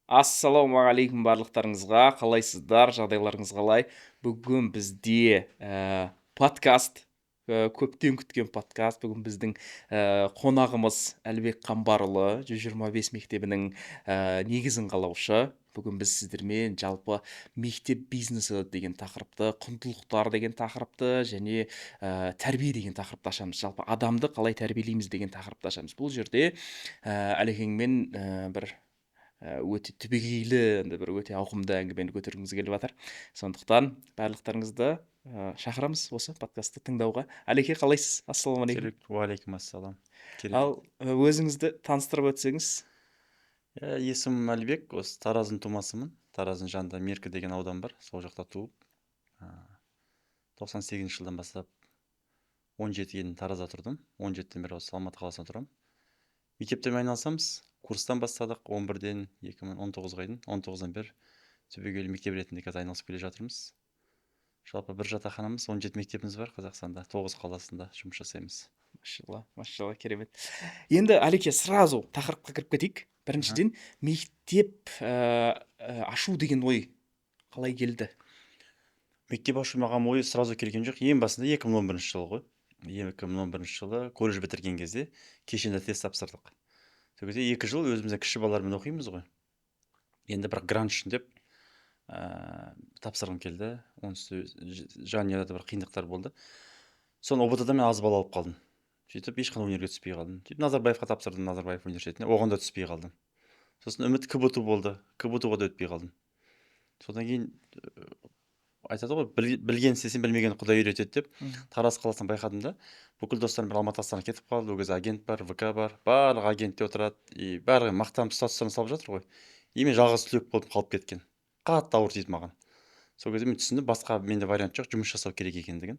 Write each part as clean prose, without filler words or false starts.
Ассалаумағалейкум барлықтарыңызға, қалайсыздар, жағдайларыңыз қалай? Бүгін бізде подкаст, көптен күткен подкаст. Бүгін біздің қонағымыз Әлібек Қамбарұлы, 125 мектебінің негізін қалаушы. Бүгін біз сіздермен жалпы мектеп бизнесі деген тақырыпты, құндылықтар деген тақырыпты және тәрбие деген тақырыпты ашамыз. Жалпы адамды қалай тәрбиелейміз деген тақырыпты ашамыз. Бұл жерде Әлекеңмен бір өте түбегейлі бір өте ауқымды әңгімені көтергіміз келіп жатыр. Сондықтан барлықтарыңызды шақырамыз осы подкастты тыңдауға. Әлеке, қалайсыз? Ассалаумағалейкум. Керек, уағалейкум ассалам. Керек. Ал өзіңізді таныстырып өтсеңіз. Есімім Әлібек, осы Тараздың тумасымын. Тараздың жанында Меркі деген аудан бар, сол жақта туып. 98 жылдан бастап 17 елін Таразда тұрдым. 17-тен бері осы Алматы қаласында тұрамын. Мектептермен айналысамыз. Курстан бастадық 11-ден 2019-ға дейін, 19-дан бері түбегейлі мектеп ретінде қазір айналысып келе жатырмыз. Жалпы бір жатақханамыз, 17 мектебіміз бар Қазақстанда, 9 қаласында жұмыс жасаймыз. Машалла, керемет. Енді Әлеке, сразу тақырыпқа кіріп кетейік. Біріншіден, мектеп ашу деген ой қалай келді? Мектеп ашу маған ойы сразу келген жоқ. Ең басында 2011 жылы ғой. 2011 жылы колледж бітірген кезде кешенді тест тапсырдық. Сол кезде 2 жыл өзіміздің кіші балалармен оқимыз ғой. Енді бірақ грант үшін деп тапсырғым келді. Онсыз жанұяда бір қиындықтар болды. Соны ұбт-да мен аз балл алып қалдым. Сөйтіп ешқандай универге түспей қалдым. Сөйтіп Назарбаевқа тапсырдым, Назарбаев университетіне. Оған да түспей қалдым. Сосын үміт КБТУ болды. КБТУға да өтпей қалдым. Содан кейін айтады ғой, білген істесең білмеген Құдай үйретеді деп, Тараз қаласынан байқадым да, бүкіл достарым бір Алматы Астанаға кетіп қалды. Ол кезде агент бар, ВК бар, барлығы агентте отырады, и барлығы мақтанып статустарын салып жатыр ғой. И мен жалғыз түлек болып қалып кеткен. Қатты ауыр тиді маған. Сол кезде мен түсіндім, басқа менде вариант жоқ, жұмыс жасау керек екендігін.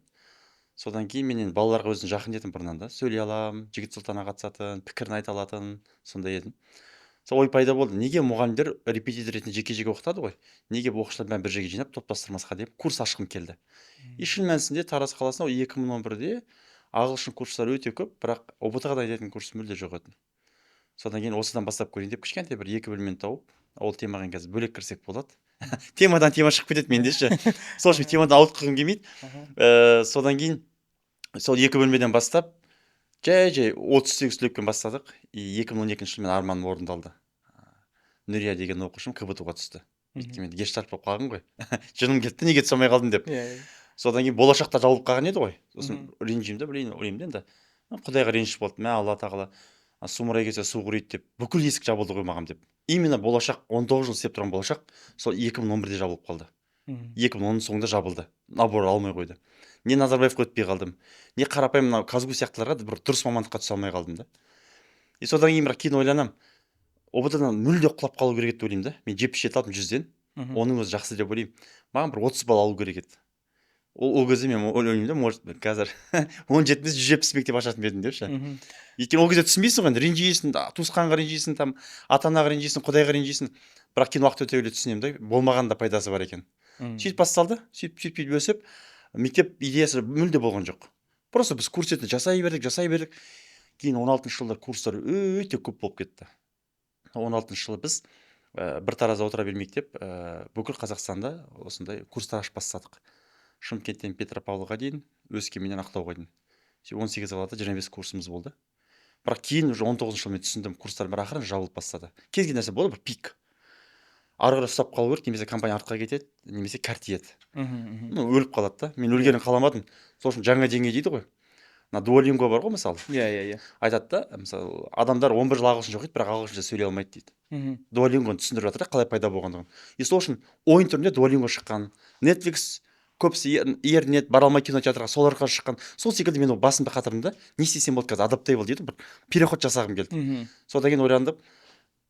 Содан кейін мен балаларға өзін жақын едім бұрыннан да, сөйлей аламын, жігіт сұлтанға қатысатын, пікірін айта алатын, сондай едім. Сол ой пайда болды. Неге мұғалімдер репетитор ретінде жеке-жеке оқытады ғой? Неге оқушылардың бәрін бір жерге жинап топтастырмасқа деп курс ашқым келді. И шын мәнісінде Тараз қаласында 2011-де ағылшын курстары өте көп, бірақ ұбт-ға дайындайтын курс мүлде жоқ еді. Содан кейін осыдан бастап көрейін деп кішкентай бір 2 бөлмені тауып, ол темаға қазір бөлек кірсек болады. Темадан тема шығып кетеді менде ше. Сол үшін темадан ауытқығым келмейді. Содан кейін сол 2 бөлмеден бастап жай 38 түлекпен бастадық. И 2012 жылы мен арманым орындалды. Нүрия деген оқушым КБТУға түсті. Өйткені мен гештальт болып қалғым ғой. Жыным кетті, неге түсе алмай қалдым деп. Содан кейін болашақта жабылып қалған еді ғой. Сосын ренжимін да, ойлаймын енді. Құдайға реніш болды. Мә Алла тағала сумырай келсе су құриды деп, бүкіл есік жабылды ғой маған деп. Именно болашақ 19 жыл істеп тұрған болашақ сол 2011-де жабылып қалды. 2010-ның соңында жабылды. Набор алмай қойды. Не Назарбаевқа өтпей қалдым, не қарапайым мынау Казгу сияқтыларға бір дұрыс мамандыққа түсе алмай қалдым да. И содан кейін бірақ кейін ойланам, ұбт-дан мүлде құлап қалу керек еді деп ойлаймын да. Мен 77 алдым 100-ден. Оның өзі жақсы деп ойлаймын. Маған бір 30 балл алу керек еді. Ол кезде мен ойлаймын да, может қазір 17-міз 170 мектеп ашатын едім деп ше. Өйткені ол кезде түсінбейсің ғой, ренжисің, туысқанға ренжисің, там ата-анаға ренжисің, Құдайға ренжисің. Бірақ кейін уақыт өте келе түсінемін да, болмаған да пайдасы бар екен. Сөйтіп басталды, сөйтіп өсіп, мектеп идеясы мүлде болған жоқ. Просто біз курс ретінде жасай бердік. Кейін 16-шы жылдар курстар өте көп болып кетті. 16-шы жылы біз бір Таразда отыра бермейік деп, бүкіл Қазақстанда осындай курстар ашып бастадық. Шымкенттен Петропавлға дейін, Өскеменнен Ақтауға дейін. 18 қалада 25 курсымыз болды. Бірақ кейін уже 19 жылы мен түсіндім, курстар бір ақырын жабылып бастады. Кез келген нәрсе болды, бір пик. Ары қарай ұстап қалу керек, немесе компания артқа кетеді, немесе картиеді. Өліп қалады да. Мен өлгенін қаламадым. Сол үшін жаңа деңгей дейді ғой. Мына Duolingo бар ғой мысалы. Иә. Айтады да, мысалы, адамдар 11 жыл ағылшынша оқиды, бірақ ағылшынша сөйлей алмайды дейді. Duolingoны түсіндіріп жатыр, қалай пайда болғандығын. И сол үшін ойын түрінде Duolingo шыққан. Netflix көбісі ернет, бара алмай кинотеатрға, сол арқылы шыққан. Сол секілді мен басында қатырдым да, не істесем болды қазір, адаптейбл дейді, бір переход жасағым келді. Содан кейін ойландым,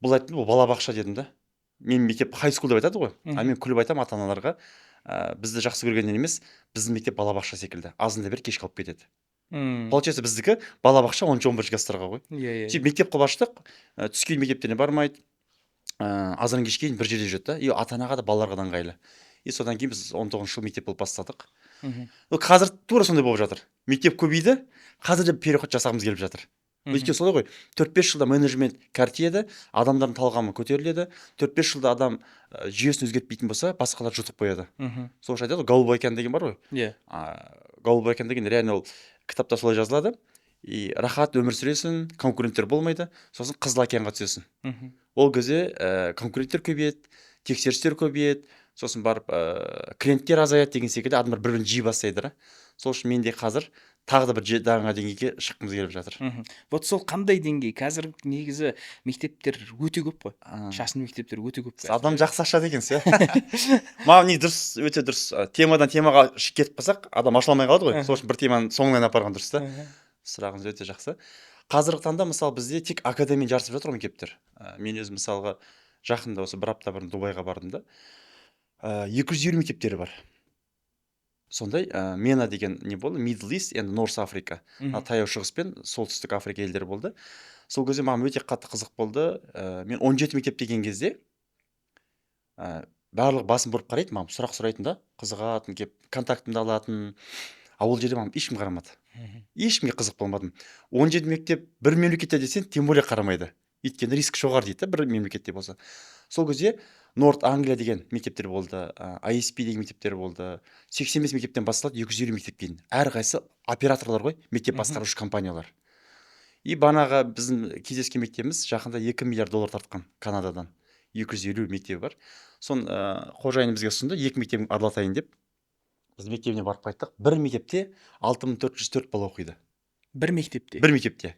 бұл айтты, бұл балабақша дедім да. Мен мектеп хайскул деп айтады ғой. А мен күліп айтамын ата-аналарға, бізді жақсы көргеннен емес, біздің мектеп балабақша секілді. Азында бір кеш қалып кетеді. Получается, біздікі балабақша 10-11 жастарға ғой. Сөйтіп мектеп қылып аштық, түскен мектептеріне бармайды, азан кешке бір жерде жүреді да, и ата-анаға да балаларға да ыңғайлы. И содан кейін біз 19 жыл мектеп болып бастадық. Қазір тура сондай болып жатыр. Мектеп көбейді, қазір де переход жасағымыз келіп жатыр. өйткені солай ғой, 4-5 жылда менеджмент картияда адамдардың талғамы көтеріледі, 4-5 жылда адам жүйесін өзгертпейтін болса, басқалар жұтып қояды. Сол үшін айтады ғой, голубой океан деген бар ғой. Иә. Голубой океан деген реально ол кітапта солай жазылады. И рахат өмір сүресің, конкуренттер болмайды, сосын қызыл океанға түсесің. Ол кезде конкуренттер көбейеді, тексерістер көбейеді, сосын барып клиенттер азаяды деген секілді адамдар бір-бірін жей бастайды. Сол үшін менде қазір тағы да бір жаңа деңгейге шыққымыз келіп жатыр. Вот сол қандай деңгей? Қазір негізі мектептер өте көп қой. Шашын мектептер өте көп. Адам жақсы ашады екенсіз, иә. Маған не дұрыс, өте дұрыс. Темадан темаға кетіп қалсақ, адам ашыла қалады ғой. Сол үшін бір теманы соңынан апарған дұрыс та. Сұрағыңыз өте жақсы. Қазіргі таңда мысалы бізде тек академия жарысып жатыр ғой мектептер. Мен өзім мысалға жақында осы бір апта бұрын Дубайға бардым да. 250 мектептері бар. Сондай мена деген не болды, Middle East and North Africa, таяу шығыс пен солтүстік Африка елдері болды. Сол кезде маған өте қатты қызық болды. Мен 17 мектеп деген кезде барлығы басын бұрып қарайды, маған сұрақ сұрайтын да, қызығатын, кеп контактымды алатын. Ол жерде маған ешкім қарамады. Ешкімге қызық болмадым. 17 мектеп бір мемлекетте десең, тем более қарамайды. Өйткені риск жоғары дейді, бір мемлекетте болса. Сол кезде Норт Англия деген мектептер болды, ISP деген мектептер болды. 85 мектептен басталады 250 мектепке дейін. Әрқайсысы операторлар ғой, мектеп басқарушы компаниялар. И банаға біздің кездескен мектебіміз жақында $2 миллиард тартқан Канададан. 250 мектебі бар. Сон қожайыны бізге ұсынды, 2 мектебін аралатайын деп. Біз мектебіне барып қайттық. Бір мектепте 6404 бала оқиды. Бір мектепте? Бір мектепте.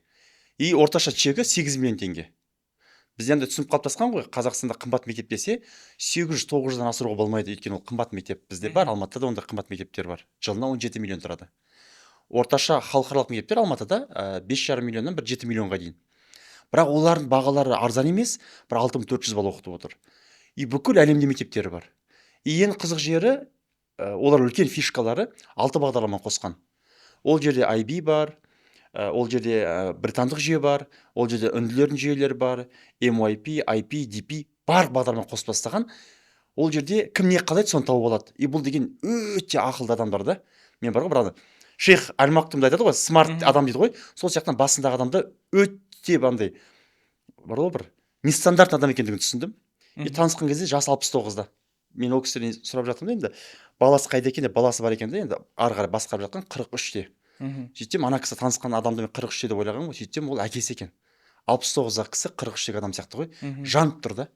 И орташа чегі 8 миллион теңге. Біз енді түсініп қалыптасқан ғой, Қазақстанда қымбат мектеп десе 800-900-дан асыруға болмайды, өйткені ол қымбат мектеп. Бізде бар, Алматыда ондай қымбат мектептер бар. Жылына 17 миллион тұрады. Орташа халықаралық мектептер Алматыда 5,5 миллионнан бір 7 миллионға дейін. Бірақ олардың бағалары арзан емес, бір 6400 бала оқытып отыр. И бүкіл әлемде мектептері бар. И ең қызық жері, олар үлкен фишкалары 6 бағдарлама қосқан. Ол жерде IB бар, ол жерде британдық жүйе бар, ол жерде үнділердің жүйелері бар, MYP, IP, DP бар бағдарлама қосып тастаған. Ол жерде кім не қалайды, соны тауып алады. И бұл деген өте ақылды адамдар да. Мен бар ғой, бір Шейх Аль-Мактумда айтады ғой, смарт адам дейді ғой. Сол сияқтан басындағы адамда өте бандай бар ғой, бір нестандартты адам екендігін түсіндім. И танысқан кезде жасы 69-да. Мен ол кісіден сұрап жатырмын енді, баласы қайда екен деп, баласы бар екен де, енді ары қарай басқарып жатқан 43-те. Сөйтсем, ана кісі танысқан адамды мен 43-те деп ойлаған ғой, сөйтсем ол әкесі екен. 69-ақ кісі 43-тегі адам сияқты ғой, жанып тұр да.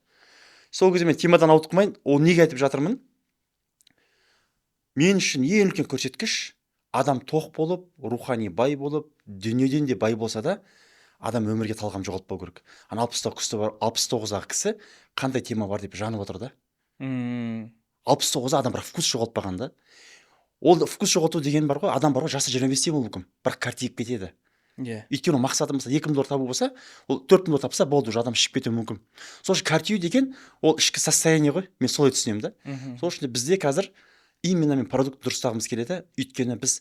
Сол кезде мен темадан ауытқымайын, ол неге айтып жатырмын? Мен үшін ең үлкен көрсеткіш, адам тоқ болып, рухани бай болып, дүниеден де бай болса да, адам өмірге талғам жоғалтпау керек. Ана 69-ағы кісі қандай тема бар деп жанып отыр да. 69 адам бірақ вкус жоғалтпаған да. Ол вкус жоғалту деген бар ғой, адам бар ғой, жасы 25-те болуы мүмкін, бірақ картиіп кетеді. Өйткені мақсаты мысалы $2 табу болса, ол $4 тапса болды, уже адам ішіп кетуі мүмкін. Сол үшін картию деген ол ішкі состояние ғой, мен солай түсінемін да. Сол үшін бізде қазір именно мен продукт дұрыстағымыз келеді, өйткені біз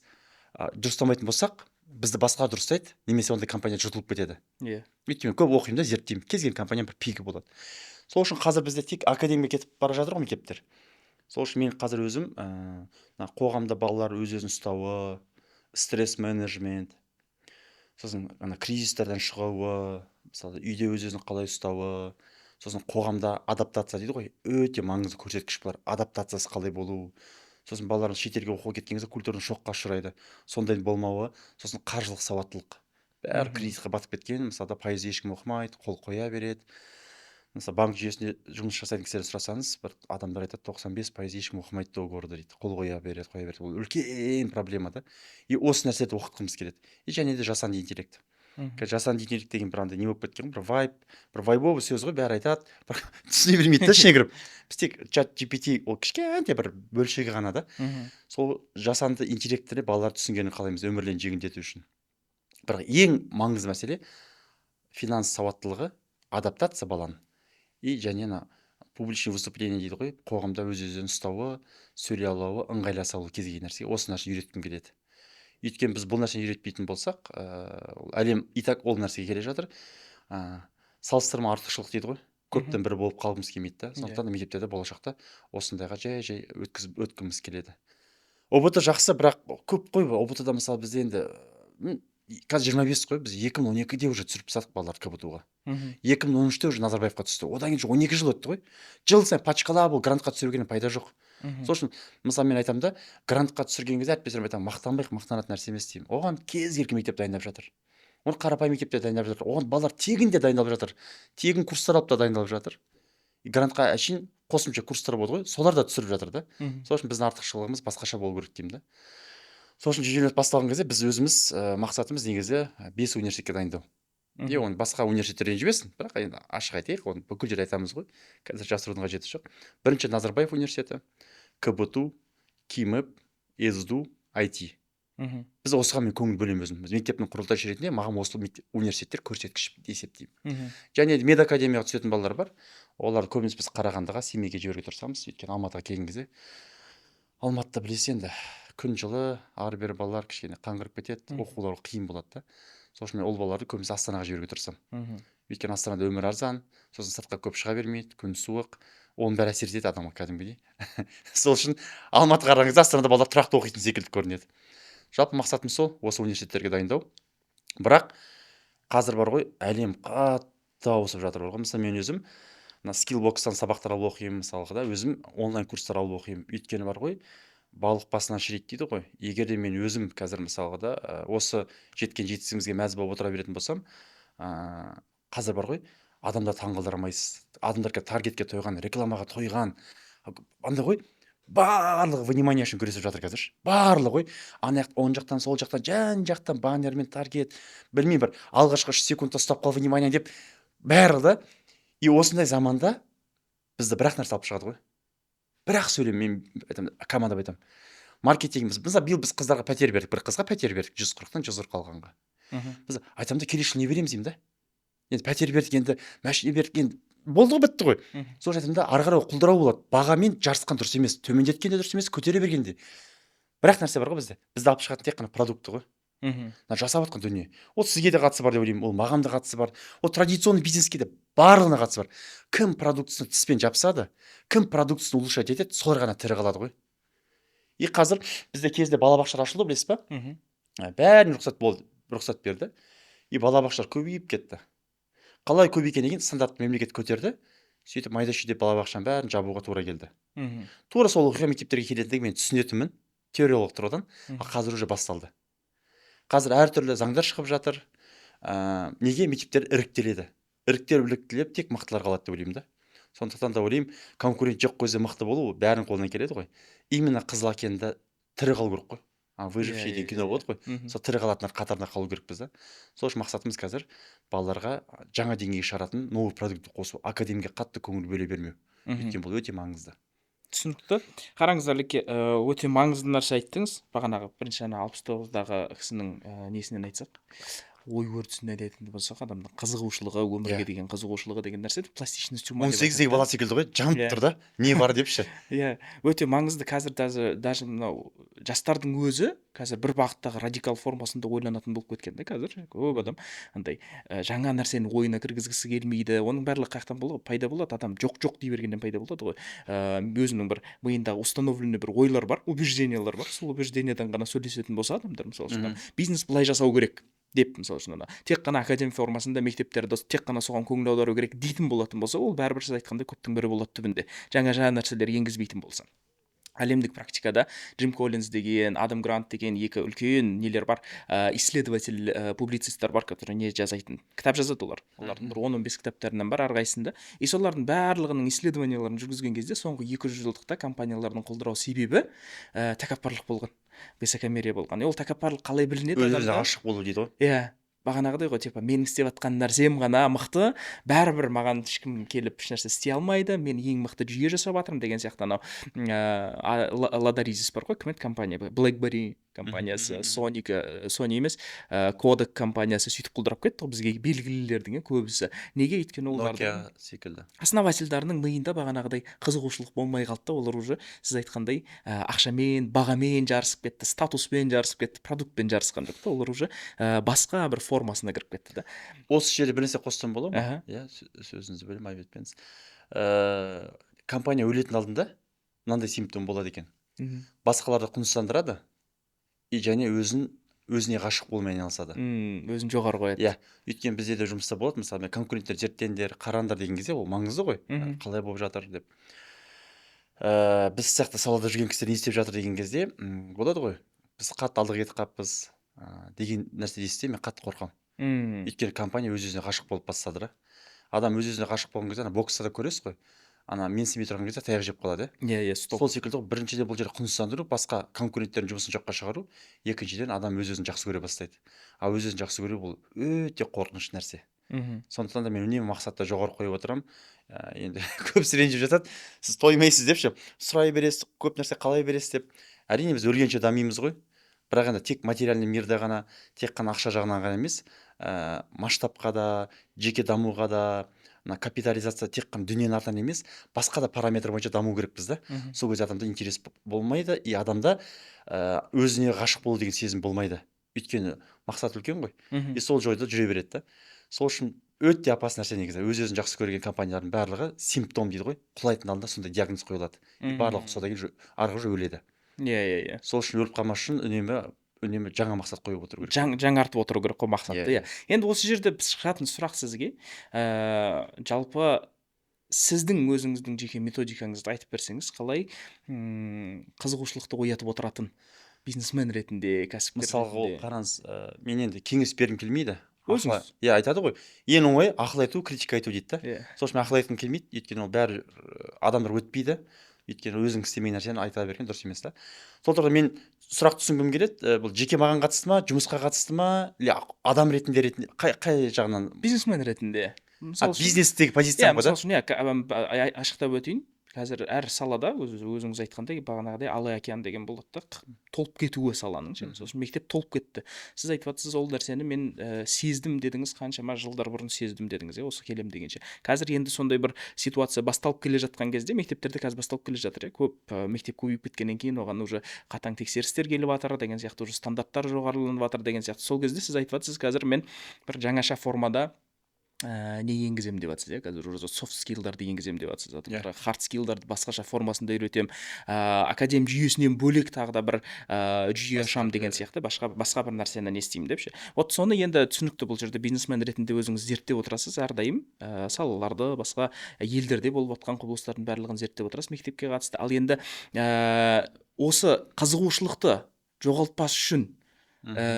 дұрыстамайтын болсақ, бізді басқа дұрыстайды, немесе ондай компания жұтылып кетеді. Өйткені көп оқимын да, зерттеймін, кез келген компания бір пигі болады. Сол үшін қазір бізде тек академия кетіп бара жатыр ғой мектептер. Сол үшін мен қазір өзім қоғамда балалар өз-өзін ұстауы, стресс менеджмент, сосын кризистерден шығуы, мысалы үйде өз-өзін қалай ұстауы, сосын қоғамда адаптация дейді ғой, өте маңызды көрсеткіш бар, адаптациясы қалай болу. Сосын балалар шетелге оқуға кеткен кезде культурный шокқа ұшырайды, сондай болмауы, сосын қаржылық сауаттылық. Бәрі кризисқа батып кеткен, мысалы пайыз ешкім оқымайды, қол қоя береді. Мысалы банк жүйесінде жұмыс жасайтын кісілерден сұрасаңыз, бір адамдар айтады, 95% ешкім оқымайды договорды дейді, қол қоя береді. Ол үлкен проблема да. И осы нәрселерді оқытқымыз келеді. И және де жасанды интеллект. Жасанды интеллект деген бір андай не болып кеткен, бір вайбовый сөз ғой, бәрі айтады, бір түсіне бермейді да, ішіне кіріп. Біз тек чат GPT ол кішкентай бір бөлшегі ғана да. Сол жасанды интеллектті балалар түсінгенін қалаймыз өмірлерін жеңілдету үшін. Бірақ ең маңызды мәселе финанс сауаттылығы, адаптация баланың. И және публичный выступление дейді ғой, қоғамда өз-өзін ұстауы, сөйлей алуы, ыңғайласауы кез келген нәрсеге осы нәрсе үйреткім келеді. Өйткені біз бұл нәрсені үйретпейтін болсақ, әлем и так ол нәрсеге келе жатыр. Салыстырма артықшылық дейді ғой, көптен бірі болып қалғымыз келмейді да. Сондықтан мектептерде болашақта осындайға жай өткіміз келеді. ОБТ жақсы, бірақ көп қой, ОБТ-да мысалы бізде енді қазір 25 қой, біз 2012-де уже түсіріп тастадық балаларды КБТУ-ға. Мгм. 2013-те уже Назарбаевқа түсті. Одан кейін 12 жыл өтті ғой. Жыл сайын пачкалап ол грантқа түсіргеннен пайда жоқ. Мгм. Сол үшін мысалы мен айтамын да, грантқа түсірген кезде әріптестерім айтамын, мақтанбайық, мақтанатын нәрсе емес деймін. Оған кез келген мектеп дайындап жатыр. Оны қарапайым мектепте дайындап жатыр. Оған балалар тегін де дайындалып жатыр. Тегін курстар алып та дайындалып жатыр. Грантқа әшейін қосымша курстар болды ғой, солар да түсіріп жатыр да. Мгм. Сол үшін біздің артықшылығымыз басқаша болу керек деймін да. Сол үшін жүйелеп басталған кезде біз өзіміз мақсатымыз негізі 5 университетке дайындау. Е, оны басқа университеттер ренжімесін, бірақ енді ашық айтайық, оны бүкіл жерде айтамыз ғой. Қазір жасырудың қажеті жоқ. Бірінші Назарбаев университеті, КБТУ, КИМЭП, СДУ, IT. Мгм. Біз осыған мен көңіл бөлемін өзім. Біз мектептің құрылтайшы ретінде маған осы университеттер көрсеткіш деп есептеймін. Мгм. Және медакадемияға түсетін балалар бар. Оларды көбінесе біз Қарағандыға, Семейге жіберуге тырысамыз. Өйткені Алматыға келген кезде Алматыда білесіз енді күн жылы, ары бері балалар кішкене қаңғырып кетеді, Мгм. оқулары қиын болады да. Сол үшін мен ол балаларды көбінесе Астанаға жіберуге тырысамын. Мгм. Өйткені Астанада өмір арзан, сосын сыртқа көп шыға бермейді, күн суық, оның бәрі әсер етеді адамға кәдімгідей. Сол үшін Алматы қараған кезде Астанада балалар тұрақты оқитын секілді көрінеді. Жалпы мақсатым сол, осы университеттерге дайындау. Бірақ қазір бар ғой, әлем қатты ауысып жатыр ғой. Мысалы мен өзім мына скиллбокстан сабақтар алып оқимын, мысалға да өзім онлайн курстар алып оқимын. Өйткені бар ғой, балық басынан шіриді дейді ғой. Егер де мен өзім қазір мысалға да осы жеткен жетістігімізге мәз болып отыра беретін болсам, қазір бар ғой, адамдар таңғалдыра алмайсыз. Адамдар таргетке тойған, рекламаға тойған, андай ғой, барлығы внимание үшін күресіп жатыр қазір. Барлығы ғой, ана оң жақтан, сол жақтан, жан жақтан баннермен таргет, білмеймін, бір алғашқы 3 секундта ұстап қал внимание деп бәрі да. И осындай заманда бізді бір-ақ нәрсе алып шығады ғой. Бір-ақ сөйлем, мен айтамын, командаға айтамын. Маркетингіміз, мысалы биыл біз қыздарға пәтер бердік, бір қызға пәтер бердік, 140-тан 140 алғанға. Мгм. Біз айтамын да, келесі жылы не береміз деймін да. Енді пәтер бердік, енді машина бердік, енді болды ғой, бітті ғой. Мгм. Сол айтамын да, ары қарай құлдырау болады. Бағамен жарысқан дұрыс емес, төмендеткен де дұрыс емес, көтере берген де. Бір-ақ нәрсе бар ғой бізде. Бізді алып шығатын тек қана продукты ғой. Мгм. Мына жасап жатқан дүние. Ол сізге де қатысы бар деп ойлаймын, ол маған да қатысы бар. Ол традиционный бизнеске де барлығына қатысы бар. Кім продуктысын тіспен жапсады, кім продуктысын улучшать етеді, солар ғана тірі қалады ғой. И қазір бізде кезінде балабақшалар ашылды, білесіз ба? Мгм. Бәріне рұқсат берді. И балабақшалар көбейіп кетті. Қалай көбейгеннен кейін стандартты мемлекет көтерді. Сөйтіп майда-шүйде балабақшаның бәрін жабуға тура келді. Мгм. Тура сол оқиға мектептерге келетіндігін мен түсінетінмін, теориялық тұрғыдан. Мгм. Қазір уже басталды. Қазір әртүрлі заңдар шығып жатыр. Неге мектептер іріктеледі? Іріктеліп тек мықтылар қалады деп ойлаймын да. Сондықтан да ойлаймын, конкурент жоқ кезде мықты болу бәрінің қолынан келеді ғой. Именно Қызыл океанда тірі қалу керек қой. Выживший деген кино болады ғой. Мгм. Сол тірі қалатындар қатарына қалу керекпіз да. Сол үшін мақсатымыз қазір балаларға жаңа деңгейге шығаратын новый продукт қосу, академияға қатты көңіл бөле бермеу. Мгм. Өйткені бұл өте маңызды. Түсінікті. Қараңыздар, Леке, өте маңызды нәрсе айттыңыз. Бағанағы бірінші 69-дағы кісінің несінен айтсақ, ой өрісіне айтатын болсақ, адамның қызығушылығы, өмірге деген қызығушылығы деген нәрсе пластичность ума деп 18-дегі бала секілді ғой, жанып Иә. тұр да, не бар депші. Иә, өте маңызды. Қазір даже мынау жастардың өзі қазір бір бағыттағы радикал формасында ойланатын болып кеткен да қазір. Көп адам андай жаңа нәрсені ойына кіргізгісі келмейді. Оның барлығы қаяқтан пайда болады? Адам жоқ дей бергеннен пайда болады ғой. Өзінің бір миындағы установленный бір ойлар бар, убеждениялар бар. Сол убеждениядан ғана сөйлесетін болса адамдар, мысалы үшін бизнес былай жасау керек деп, мысалы үшін тек қана академия формасында мектептерді тек қана соған көңіл аудару керек дейтін болатын болса, ол бәрібір сіз айтқандай көптің бірі болады түбінде. Жаңа нәрселер енгізбейтін болса. Әлемдік практикада Джим Коллинз деген, Адам Грант деген екі үлкен нелер бар, исследователь, публицисттер бар, которые не жазайтын, кітап жазады олар. Олардың бір 10-15 кітаптарынан бар әрқайсында. И солардың барлығының исследованияларын жүргізген кезде соңғы 200 жылдықта компаниялардың құлдырау себебі тәкаппарлық болған, высокомерие болған. Ол тәкаппарлық қалай білінеді? Өз-өзіне ғашық болу дейді ғой. Иә. Бағанағыдай ғой, типа менің істеп жатқан нәрсем ғана мықты, бәрібір маған ешкім келіп ешнәрсе істей алмайды, мен ең мықты жүйе жасап жатырмын деген сияқты. Анау Ладаризис бар ғой, кім еді компания, BlackBerry компаниясы, Sony емес, Kodak компаниясы сөйтіп құлдырап кетті ғой, бізге белгілілердің көбісі. Неге? Өйткені олардың секілді основательдардың миында бағанағыдай қызығушылық болмай қалды да, олар уже сіз айтқандай ақшамен, бағамен жарысып кетті, статуспен жарысып кетті, продуктпен жарысқан жоқ та, олар уже басқа бір формасына кіріп кетті да. Осы жерде бір нәрсе қоссам бола ма? Иә, сөзіңізді бөлем, айып етпеңіз. Компания өлетін алдында мынандай симптом болады екен. Басқаларды құнсыздандырады, и және өзін өзіне ғашық болумен айналысады. Өзін жоғары қояды. Иә, өйткені бізде де жұмыста болады, мысалы конкуренттер зерттеңдер, қараңдар деген кезде ол маңызды ғой. Қалай болып жатыр деп. Біз сияқты салада жүрген кісілер не істеп жатыр деген кезде болады ғой. Біз қатты алдыға кетіп қалыппыз деген нәрсе естісе мен қатты қорқамын. Өйткені компания өз-өзіне ғашық болып бастады. Адам өз-өзіне ғашық болған кезде бокста да көресіз ғой. Менсінбей тұрған кезде таяқ жеп қалады. Иә, стоп. Сол секілді ғой, біріншіден бұл жерде құнсыздандыру, басқа конкуренттердің жұмысын жоққа шығару, екіншіден адам өз-өзін жақсы көре бастайды. Ал өз-өзін жақсы көру бұл өте қорқынышты нәрсе. Сондықтан да мен үнемі мақсатты жоғары қойып отырамын. Енді көбісі ренжіп жатады, сіз тоймайсыз деп ше, сұрай бересіз, көп нәрсе қалай бересіз деп. Әрине біз өлгенше дамимыз ғой. Бірақ енді тек материальный мирде ғана, тек қана ақша жағынан ғана емес, масштабқа да, жеке дамуға да, капитализация тек қана дүниенің артынан емес, басқа да параметр бойынша даму керекпіз да. Сол кезде адамда интерес болмайды, и адамда өзіне ғашық болу деген сезім болмайды. Өйткені мақсат үлкен ғой. И сол жойда жүре береді да. Сол үшін өте опасный нәрсе негізі. Өз-өзін жақсы көрген компаниялардың барлығы симптом дейді ғой. Құлайтын алдында сондай диагноз қойылады. Барлығы содан кейін арғы жүре өледі. Иә. Сол үшін өліп қалмас үшін үнемі жаңа мақсат қойып отыру керек. Жаңартып отыру керек қой мақсатты. Иә. Енді осы жерде шығатын сұрақ сізге, жалпы сіздің өзіңіздің жеке методикаңызды айтып берсеңіз, қалай қызығушылықты оятып отыратын бизнесмен ретінде, кәсіпкер ретінде? Мысалға қараңыз, мен енді кеңес бергім келмейді. Өзіңіз? Иә, айтады ғой. Ең оңай ақыл айту, критика айту дейді да. Сол үшін ақыл айтқым келмейді, өйткені ол бәрі адамдар өтпейді. Өйткені өзің істемеген нәрсені айта берген дұрыс емес та. Сол тұрғыда мен сұрақ түсінгім келеді, бұл жеке маған қатысты ма, жұмысқа қатысты ма, адам ретінде қай жағынан? Бизнесмен ретінде. Бизнестегі позиция ғой да? Мысалы үшін, ашықтап өтейін. Қазір әр салада өзіңіз айтқандай бағанағыдай Алай океан деген болады да, толып кетуі саланың. Сосын мектеп толып кетті. Сіз айтып жатсыз, ол нәрсені мен сездім дедіңіз, қаншама жылдар бұрын сездім дедіңіз, осы келем дегенше. Қазір енді сондай бір ситуация басталып келе жатқан кезде, мектептерде қазір басталып келе жатыр. Көп мектеп көбейіп кеткеннен кейін оған уже қатаң тексерістер келіп жатыр деген сияқты, уже стандарттар жоғарыланып жатыр деген сияқты. Сол кезде сіз айтып жатсыз, қазір мен бір жаңаша формада не енгіземін деп жатсыз, қазір уже софт скиллдарды енгіземін деп жатсыз. Хард скиллдарды басқаша формасында үйретемін. Академ жүйесінен бөлек тағы да бір жүйе ашамын деген сияқты, басқа бір нәрсені не істеймін деп ше. Вот соны енді түсінікті, бұл жерде бизнесмен ретінде өзіңіз зерттеп отырасыз, әрдайым салаларды, басқа елдерде болып жатқан құбылыстардың барлығын зерттеп отырасыз мектепке қатысты. Ал енді осы қызығушылықты жоғалтпас үшін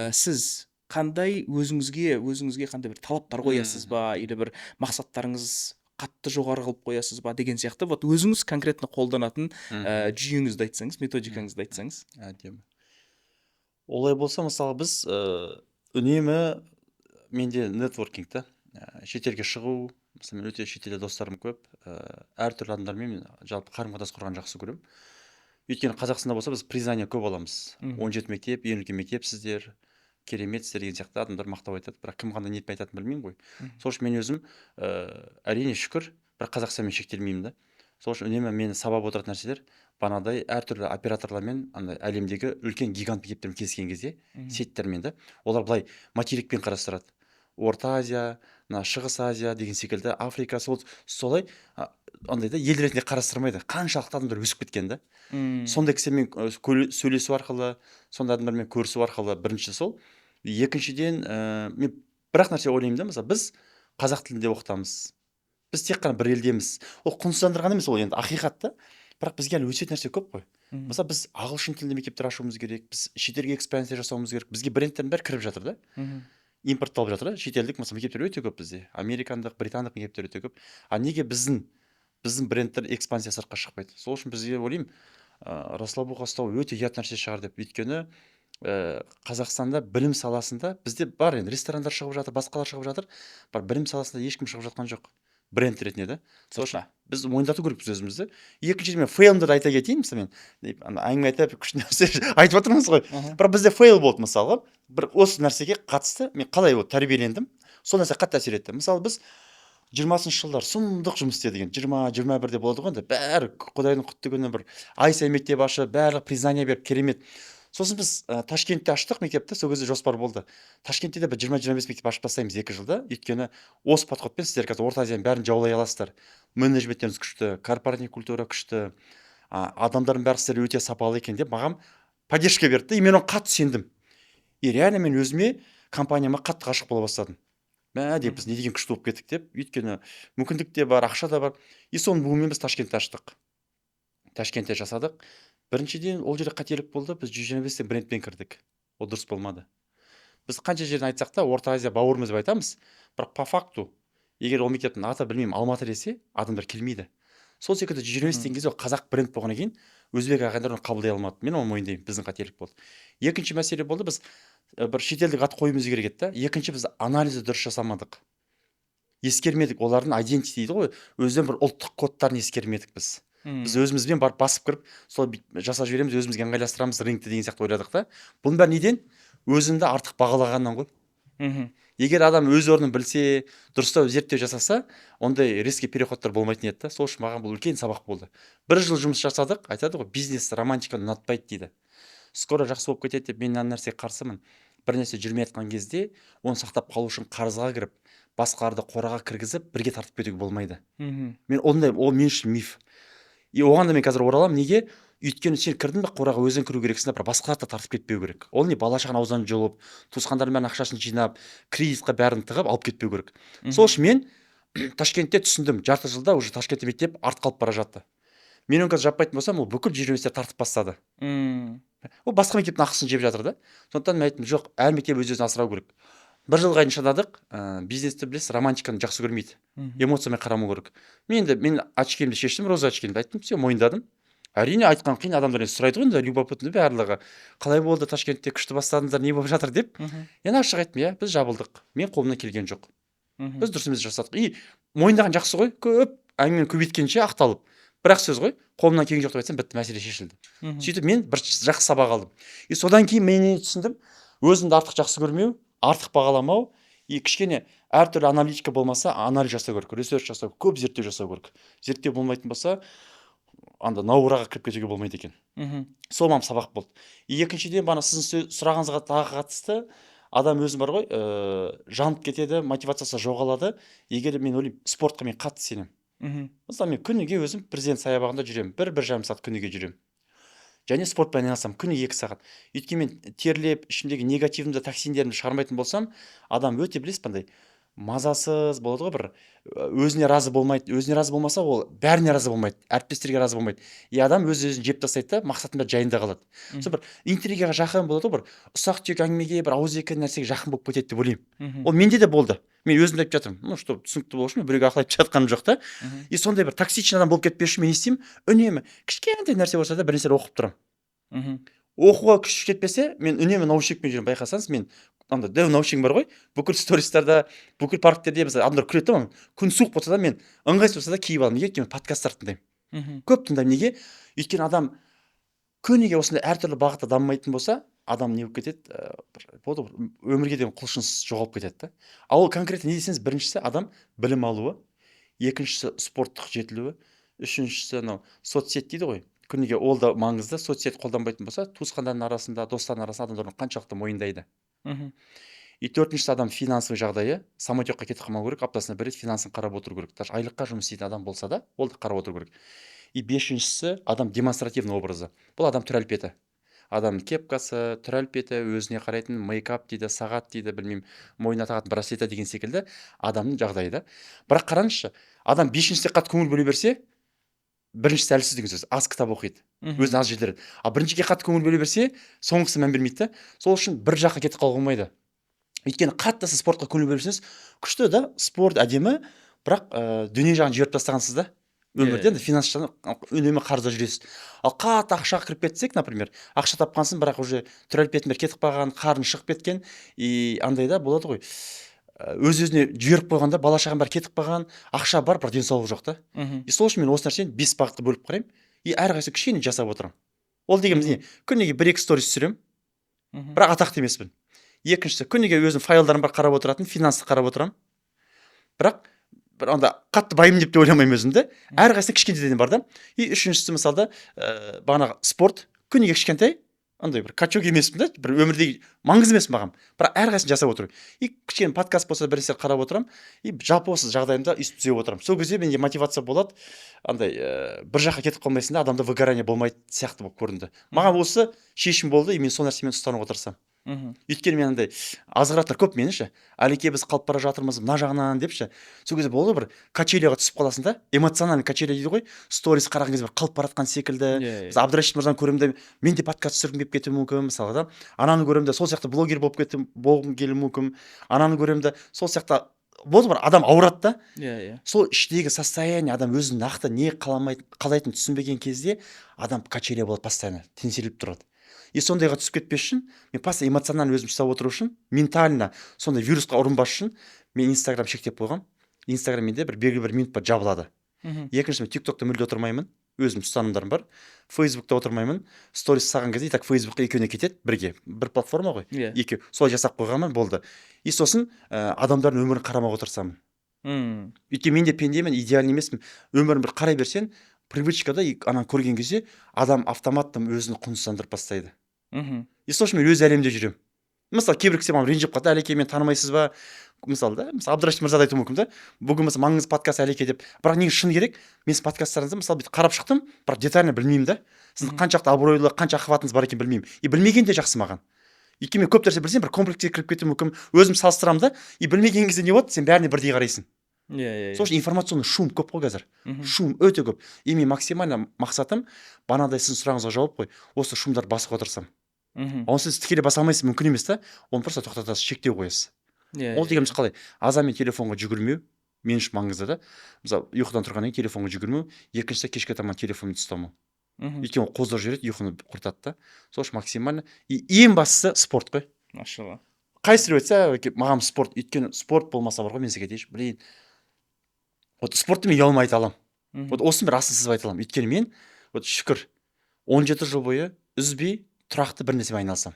сіз қандай өзіңізге қандай бір талаптар қоясыз ба, или бір мақсаттарыңыз қатты жоғары қылып қоясыз ба деген сияқты, вот өзіңіз конкретно қолданатын жүйеңізді айтсаңыз, методикаңызды айтсаңыз. Әдемі. Олай болса, мысалы біз үнемі менде нетворкинг та, шетелге шығу, мысалы мен өте шетелде достарым көп, әртүрлі адамдармен жалпы қарым-қатынас құрған жақсы көремін. Өйткені Қазақстанда болса біз признание көп аламыз. 17 мектеп, ең үлкен мектеп сіздер, кереметсіздер деген сияқты адамдар мақтап айтады, бірақ кім қандай ниетпен айтатынын білмеймін ғой. Сол үшін мен өзім әрине шүкір, бірақ Қазақстанмен шектелмеймін да. Сол үшін үнемі мені сабап отыратын нәрселер бағанадай әртүрлі операторлармен, әлемдегі үлкен гигант мектептермен келіскен кезде, сеттермен да, олар былай материкпен қарастырады. Орта Азия, Шығыс Азия деген секілді, Африка, солай андайда ел ретінде қарастырмайды. Қаншалықты адамдар өсіп кеткен да. Сондай кісімен сөйлесу арқылы, сондай адамдармен көрісу арқылы бірінші сол. Екіншіден, мен бірақ нәрсе ойлаймын да, мысалы біз қазақ тілінде оқытамыз. Біз тек қана бір елдеміз. Ол құнсыздандырған емес, ол енді ақиқат та. Бірақ бізге әлі өсетін нәрсе көп қой. Мысалы біз ағылшын тілінде мектептер ашуымыз керек, біз шетелге экспансия жасауымыз керек. Бізге брендтердің бәрі кіріп жатыр да. Импортталып жатыр да. Шетелдік мысалы мектептер өте көп бізде. Американдық, британдық мектептер өте көп. А неге біздің брендтер экспансия сыртқа шықпайды? Сол үшін бізге ойлаймын, расслабуға ұстау өте ұят нәрсе шығар деп. Өйткені Қазақстанда білім саласында бізде бар енді ресторандар шығып жатыр, басқалар шығып жатыр. Бар білім саласында ешкім шығып жатқан жоқ. Бренд ретінде да. Сол үшін біз мойындату керекпіз өзімізді. Екіншіден мен фейлымды айта кетейін, мысалы мен әңгіме айтып күшті нәрсе айтып отырмыз ғой. Бірақ бізде фейл болды мысалға. Бір осы нәрсеге қатысты мен қалай тәрбиелендім, сол нәрсе қатты әсер етті. Мысалы біз 20-шы жылдар сұмдық жұмыс істеді деген. 20-21-де болады ғой енді. Бәрі Құдайдың құтты күні бір ай сайын мектеп ашып, барлығы признание беріп, керемет. Сосын біз Ташкентте аштық мектепті, сол кезде жоспар болды. Ташкентте де бір 20-25 мектеп ашып тастаймыз 2 жылда. Өйткені осы подходпен сіздер қазір Орта Азияның бәрін жаулай аласыздар. Менеджменттеріңіз күшті, корпоративный культура күшті, адамдардың бәрі сіздер өте сапалы екен деп маған поддержка берді. И мен оған қатты сендім. И реально мен өзіме компанияма қатты ғашық бола бастадым. Мә деп біз не деген күшті болып кеттік деп. Өйткені мүмкіндік те бар, ақша да бар. И соның буымен біз Ташкентте аштық. Ташкентте жасадық. Біріншіден ол жерде қателік болды. Біз 125 брендпен кірдік. Ол дұрыс болмады. Біз қанша жерден айтсақ та Орта Азия бауырымыз деп айтамыз. Бірақ по факту, егер ол мектептің аты білмеймін Алматы десе, адамдар келмейді. Сол секілді 125 кезде ол қазақ бренд болғаннан кейін өзбек ағайындар оны қабылдай алмады. Мен оны мойындаймын, біздің қателік болды. Екінші мәселе болды, біз бір шетелдік ат қоюымыз керек еді да. Екінші, біз анализді дұрыс жасамадық. Ескермедік, олардың identity дейді ғой, өзден бір ұлттық кодтарын ескермедік біз. Біз өзімізбен барып басып кіріп, сол жасап жібереміз, өзімізге ыңғайластырамыз рингті деген сияқты ойладық та. Бұның бәрі неден? Өзіңді артық бағалағаннан ғой. Егер адам өз орнын білсе, дұрыстап зерттеу жасаса, ондай резкий переходтар болмайтын еді да. Сол үшін маған бұл үлкен сабақ болды. 1 жыл жұмыс жасадық, айтады ғой, бизнес романтиканы ұнатпайды дейді. Скоро жақсы болып кетеді деп мен нәрсеге қарсымын. Бір нәрсе жүрмей жатқан кезде, оны сақтап қалу үшін қарызға кіріп, басқаларды қораға кіргізіп, бірге тартып кетуге болмайды. Мен ондай, ол мен үшін миф. И оған да мен қазір ораламын. Неге? Өйткені сен кірдің бе қораға өзің кіру керексің, бірақ басқаларды тартып кетпеу керек. Ол не бала шағаның аузынан жұлып, туысқандардың бәрін ақшасын жинап, кредитқа бәрін тығып алып кетпеу керек. Сол үшін мен Ташкентте түсіндім, жарты жылда уже Ташкентте мектеп артып қалып бара жатты. Мен оны қазір жаппайтын болсам, ол бүкіл жерлестер тартып бастады. Ол басқа мектептің ақысын жеп жатыр да. Сондықтан мен айттым, жоқ, әр мектеп өз-өзін асырау керек. 1 жылға дейін шыдадық. Бизнесті білесіз, романтиканы жақсы көрмейді. Эмоциямен қарамау керек. Мен очкемді шештім, роза очкемді айттым, все, мойындадым. Әрине айтқан қиын, адамдар сұрайды ғой, любопытный барлығы. Қалай болды Ташкентте, күшті бастадыңыздар, не болып жатыр деп. Мен ашық айттым, иә, біз жабылдық. Мен қолымнан келген жоқ. Біз дұрыс емес жасадық. И мойындаған жақсы ғой, көп әңгімені көбейткенше ақталып. Бірақ сөз ғой, қолымнан келген жоқ деп айтсам, бітті, мәселе шешілді. Сөйтіп мен бір жақсы сабақ алдым. И содан кейін мен түсіндім, өзіңді артық жақсы көрмеу, артық бағаламау, и кішкене әртүрлі аналитика болмаса, анализ жасау керек, ресерч жасау, көп зерттеу жасау керек. Зерттеу болмайтын болса, анда наураға кіріп кетуге болмайды екен. Сол маған сабақ болды. И екіншіден, бана сіздің сұрағыңызға тағы қатысты, адам өзі бар ғой, жанып кетеді, мотивациясы жоғалады. Егер мен ойлаймын, спортқа мен қатты сенемін. Мысалы мен күніге өзім президент саябағында жүремін, 1-1,5 сағат күніге жүремін. Және спортпен айналысамын күніге 2 сағат. Өйткені мен терлеп, ішімдегі негативімді, токсиндерімді шығармайтын болсам, адам өте білесіз қандай мазасыз болады ғой, бір өзіне разы болмайды. Өзіне разы болмаса, ол бәріне разы болмайды, әріптестерге разы болмайды. И адам өз-өзін жеп тастайды да, мақсатында жайында қалады. Сол бір интригаға жақын болады ғой, бір ұсақ түйек әңгімеге, бір ауызекі нәрсеге жақын болып кетеді деп ойлаймын. Ол менде де болды. Мен өзімді айтып жатырмын. Ну, что түсінікті болу үшін мен біреуге ақыл айтып жатқаным жоқ та. И сондай бір токсичный адам болып кетпес үшін мен не істеймін? Үнемі кішкентай нәрсе болса да бір нәрсе оқып тұрамын. Оқуға күш жетпесе, мен үнемі наушникпен жүремін. Байқасаңыз, мен анда дәу наушнигім бар ғой, бүкіл стористарда, бүкіл парктерде mesela адамдар күледі да, күн суық болса да мен ыңғайсыз болса да киіп аламын. Неге? Өйткені подкасттар тыңдаймын. Көп тыңдаймын. Неге? Өйткені адам күніге осындай әртүрлі бағытта дамымайтын болса, адам не болып кетеді, өмірге деген құлшыныс жоғалып кетеді да. Ал ол конкретно не десеңіз, біріншісі адам білім алуы, екіншісі спорттық жетілуі, үшіншісі анау соцсет дейді ғой. Күніге ол да маңызды. Соцсет қолданбайтын болса, туысқандардың арасында, достардың арасында адамдардың қаншалықты мойындайды. И төртіншісі адам финансовый жағдайы, самотекқа кетіп қалмау керек, аптасына 1 рет финансын қарап отыру керек. Даже айлыққа жұмыс істейтін адам болса да, ол да қарап отыру керек. И бесіншісі адам демонстративный образы. Бұл адам түр әлпеті. Адам кепкасы, түр әлпеті, өзіне қарайтын мейкап дейді, сағат дейді, білмеймін, мойнына тағатын браслеті деген секілді адамның жағдайы да. Бірақ қараңызшы, адам бесіншісіне қатты көңіл бөле берсе, біріншісі әлсіз деген сөз, аз кітап оқиды, өзін аз жетілдіреді. А біріншіге қатты көңіл бөле берсе, соңғысы мән бермейді да. Сол үшін бір жаққа кетіп қалуға болмайды. Өйткені қатты сіз спортқа көңіл бөлсеңіз, күшті да, спорт әдемі, бірақ дүние жағын жіберіп тастағансыз да. Өмірде финанс жағынан үнемі қарызда жүресіз. Ал қатты ақшаға кіріп кетсек, например, ақша тапқансың, бірақ уже түр әлпетіңдер кетіп қалған, қарын шығып кеткен, и андай да болады ғой. Өз-өзіне жіберіп қойғанда бала шағаның бәрі кетіп қалған, ақша бар, бірақ денсаулық жоқ та. И сол үшін мен осы нәрсені 5 бағытқа бөліп қараймын, и әрқайсысы кішкене жасап отырамын. Ол дегеніміз не? Күніге 1-2 сторис түсіремін, бірақ атақты емеспін. Екіншісі, күніге өзім файлдарым бар қарап отыратын, финансты қарап отырамын. Бірақ бір анда қатты байым деп те ойламаймын өзімді. Әрқайсысы кішкентеден бар да. И үшіншісі мысалы бағанағы спорт, күніге кішкентай, андай бір качок емеспін да, бір өмірдегі маңызды емес маған. Бірақ әрқайсысын жасап отырамын. И кішкене подкаст болса бір нәрсе қарап отырамын, и жалпы осы жағдайымда өйстіп түзеп отырамын. Сол кезде менде мотивация болады, андай бір жаққа кетіп қалмайсың да, адамда выгорание болмайды сияқты болып көрінді. Маған осы шешім болды, и мен сол нәрсемен ұстануға тырысамын. Өйткені мен андай азғыраттар көп мені ше. Әлеке біз қалып бара жатырмыз мына жағынан деп ше. Сол кезде болды бір качелияға түсіп қаласың да, эмоциональный качелия дейді ғой. Сторис қараған кезде бір қалып бара жатқан секілді. Біз Абдрашид мырзаны көремін де мен де подкаст түсіргім келіп кетуі мүмкін мысалға да. Ананы көремін де сол сияқты блогер болғым келуі мүмкін. Ананы көремін де сол сияқты болды бір адам ауырады да. Сол іштегі состояние адам өзін нақты не қалайтынын түсінбеген кезде адам качелия болады постоянно, теңселіп тұрады. И сондайға түсіп кетпес үшін мен постоянно эмоционально өзім ұстап отыру үшін ментально сондай вирусқа ұрынбас үшін мен Инстаграм шектеп қойғам. Инстаграм менде бір белгілі бір минутта жабылады. Екінші мен ТикТокта мүлде отырмаймын, өзім ұстанымдарым бар. Фейсбукта отырмаймын. Сторис салған кезде так Фейсбукқа екеуіне кетеді бірге, бір платформа ғой. Екеу солай жасап қойғанмын, болды. И сосын адамдардың өмірін қарамауға тырысамын. Өйткені мен де пендемін, идеальный емеспін. Өмірін бір қарай берсең, привычкада ананы көрген кезде адам автоматтан өзін құнсыздандырып бастайды. И сол үшін мен өз әлемде жүремін. Мысалы кейбір кісі маған ренжіп қалды, Әлеке мені танымайсыз ба? Мысалы да, мысалы Абдрашид мырза айтуы мүмкін да. Бүгін мысалы маңызды подкаст Әлеке деп. Бірақ негізі шыны керек, мен подкасттарыңызды мысалы бүйтіп қарап шықтым, бірақ детально білмеймін да. Сіздің қаншақты абыройлы, қанша охватыңыз бар екенін білмеймін. И білмеген де жақсы маған. Өйткені мен көп нәрсе білсем, бір комплекске кіріп кетуім мүмкін. Өзім салыстырамын да. И білмеген кезде не болады? Сен бәріне бірдей қарайсың. Сол үшін информационный шум көп қой қазір. Шум өте көп. И мен максимально мақсатым банадай сіздің сұрағыңызға жауап қой. Осы шумдарды басып отырсам. Оны сіз тікелей баса алмайсыз, мүмкін емес та. Оны просто тоқтатасыз, шектеу қоясыз. Ол дегеніміз қалай? Азанмен телефонға жүгірмеу мен үшін маңызды да. Мысалы ұйқыдан тұрғаннан кейін телефонға жүгірмеу, екіншісі кешке таман телефонды ұстамау. Өйткені ол қоздырып жібереді, ұйқыны құртады да. Сол үшін максимально. И ең бастысы спорт қой. Машалла. Қайсыр өтсе маған спорт, өйткені спорт болмаса бар ғой мен сізге дейінші, блин. Вот спортты мен ұялмай айта аламын. Вот осыны бір асылсыз айта аламын. Өйткені мен вот шүкір 17 жыл бойы үзбей тұрақты бір нәрсемен айналысам.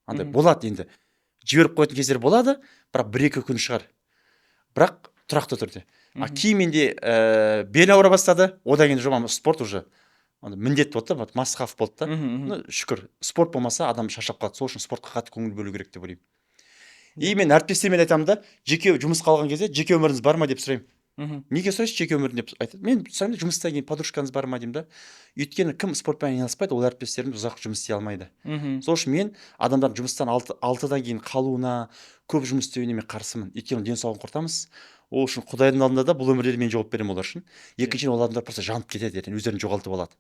Андай болады енді. Жіберіп қоятын кездер болады, бірақ 1-2 күн шығар. Бірақ тұрақты түрде. Кейін менде бел ауыра бастады, одан кейін жобам спорт уже міндет болды да, must-have болды да. Шүкір, спорт болмаса адам шаршап қалады. Сол үшін спортқа қатты көңіл бөлу керек деп ойлаймын. И мен әріптестеріме айтамын да, жеке жұмысқа алған кезде жеке өміріңіз бар ма деп сұраймын. Неге сұрайсыз жеке өмірін деп айтады. Мен сұраймын, жұмыстан кейін подружкаңыз бар ма деймін да. Өйткені кім спортпен айналыспайды, ол әріптестерім ұзақ жұмыс істей алмайды. Сол үшін мен адамдардың жұмыстан 6-дан кейін қалуына, көп жұмыс істеуіне мен қарсымын. Өйткені денсаулығын құртамыз. Ол үшін Құдайдың алдында да бұл өмірде мен жауап беремін олар үшін. Екіншіден ол адамдар просто жанып кетеді, ертең өздерін жоғалтып алады.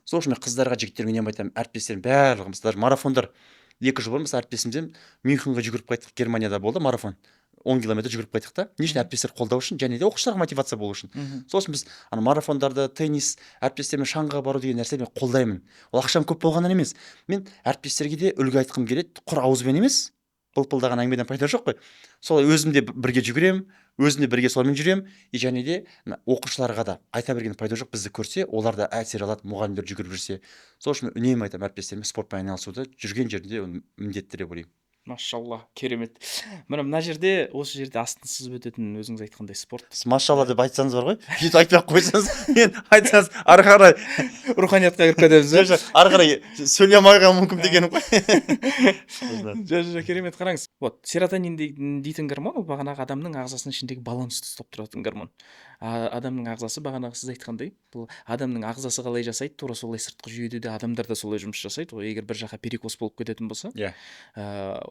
Сол үшін мен қыздарға, жігіттерге не айтамын, әріптестерім барлығы мысалы марафондар 2 жыл бұрын мысалы әріптесімден Мюнхенге жүгіріп қайттық, Германияда болды марафон. 10 километр жүгіріп қайттық та. Не үшін әріптестер қолдау үшін, және де оқушыларға мотивация болу үшін. Сосын біз марафондарды, теннис, әріптестермен шаңғыға бару деген нәрсе мен қолдаймын. Ол ақшам көп болғаннан емес. Мен әріптестерге де үлгі айтқым келеді, құр ауызбен емес. Пылпылдаған әңгімеден пайда жоқ қой. Солай өзімде бірге жүгіремін, өзімде бірге солмен жүремін, және де оқушыларға да айта берген пайда жоқ, бізді көрсе, олар да әсер алады, мұғалімдер жүгіріп жүрсе. Сол үшін мен үнемі айтамын әріптестеріме спортпен айналысуды жүрген жерінде міндетті деп ойлаймын. Машалла, керемет. Мына жерде, осы жерде астын сызып өтетін өзіңіз айтқандай спорт. Машалла деп айтсаңыз бар ғой. Бүйтіп айтпай қойсаңыз, мен айтсаңыз ары қарай руханиятқа кіріп кетеміз. Ары қарай сөйлей алмайға мүмкін дегенім ғой. Керемет, қараңыз. Вот, серотонин дейтін гормон, ол бағанағы адамның ағзасының ішіндегі балансты ұстап тұратын гормон. Адамның ағзасы бағанағы сіз айтқандай, бұл адамның ағзасы қалай жасайды, тура солай сыртқы жүйеде де адамдар да солай жұмыс жасайды. Егер бір жаққа перекос болып кететін болса,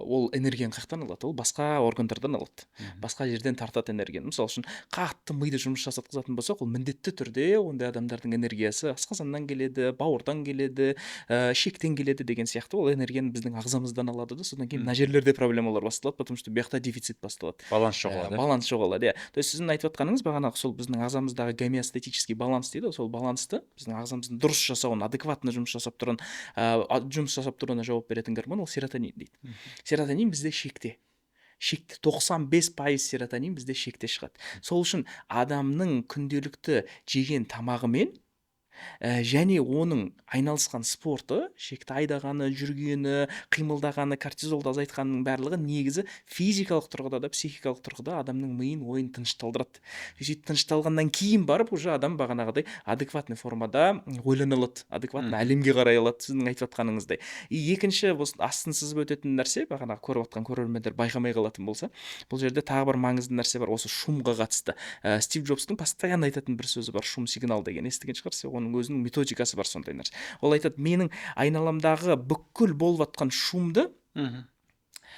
ол энергияны қаяқтан алады, ол басқа органдардан алады, басқа жерден тартады энергияны. Мысалы үшін қатты миды жұмыс жасатқызатын болсақ, ол міндетті түрде ондай адамдардың энергиясы асқазаннан келеді, бауырдан келеді, шектен келеді деген сияқты. Ол энергияны біздің ағзамыздан алады да, содан кейін мына жерлерде проблемалар басталады, потому что бұяқта дефицит басталады. Баланс жоғалады. Баланс жоғалады, иә. То есть сіздің айтып отқаныңыз бағанағы сол біздің ағзамыздағы гомеостатический баланс дейді, сол балансты біздің ағзамыздың дұрыс жасауын, адекватны жұмыс жасап тұруына жауап беретін гормон ол серотонин дейді. Серотонин бізде шекте 95% серотонин бізде шекте шығады. Сол үшін адамның күнделікті жеген тамағымен және оның айналысқан спорты, шекті айдағаны, жүргені, қимылдағаны, кортизолды азайтқанның барлығы негізі физикалық тұрғыда да, психикалық тұрғыда адамның миын, ойын тынышталдырады. Сөйтіп тынышталғаннан кейін барып уже адам бағанағыдай адекватный формада ойлана алады, адекватный әлемге қарай алады, сіздің айтып жатқаныңыздай. И екінші астын сызып өтетін нәрсе, бағанағы көріп жатқан көрермендер байқамай қалатын болса, бұл жерде тағы бір маңызды нәрсе бар, осы шумға қатысты. Стив Джобстың постоянно айтатын бір сөзі бар, шум сигнал деген, естіген шығарсыз, оның өзінің методикасы бар сондай нәрсе. Ол айтады, менің айналамдағы бүкіл болып жатқан шумды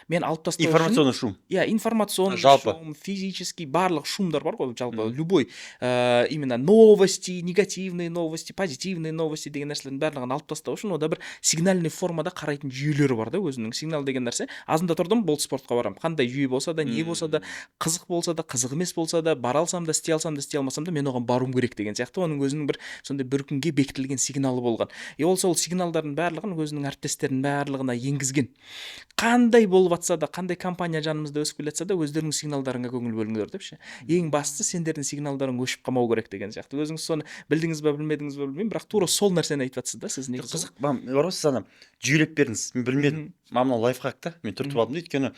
мен алып тастау үшін Информационный шум. информационный Жалпы. шум, физический барлық шумдар бар ғой жалпы любой именно новости, негативные новости, позитивные новости деген нәрселердің барлығын алып тастау үшін ода бір сигнальный формада қарайтын жүйелері бар да өзінің. Сигнал деген нәрсе азында тұрдым болды спортқа барамын, қандай жүйе болса да не болса да, қызық болса да қызық емес болса да, бара алсам да істей алсам да істей алмасам да мен оған баруым керек деген сияқты оның өзінің бір сондай бір күнге бекітілген сигналы болған. Ол сол сигналдардың барлығын өзінің әріптестерінің барлығына енгізген. Қандай болып жатса да, қандай компания жанымызда өсіп келе жатса да өздерінің сигналдарыңа көңіл бөліңдер деп ше. Ең бастысы сендердің сигналдарың өшіп қалмау керек деген сияқты. Өзіңіз соны білдіңіз ба білмедіңіз ба білмеймін, бірақ тура сол нәрсені айтып жатсыз да сіз. Негізі Қызық, бар ғой сіз ана жүйелеп бердіңіз. Мен білмедім. Мынау лайфхак та. Мен түртіп алдым да, өйткені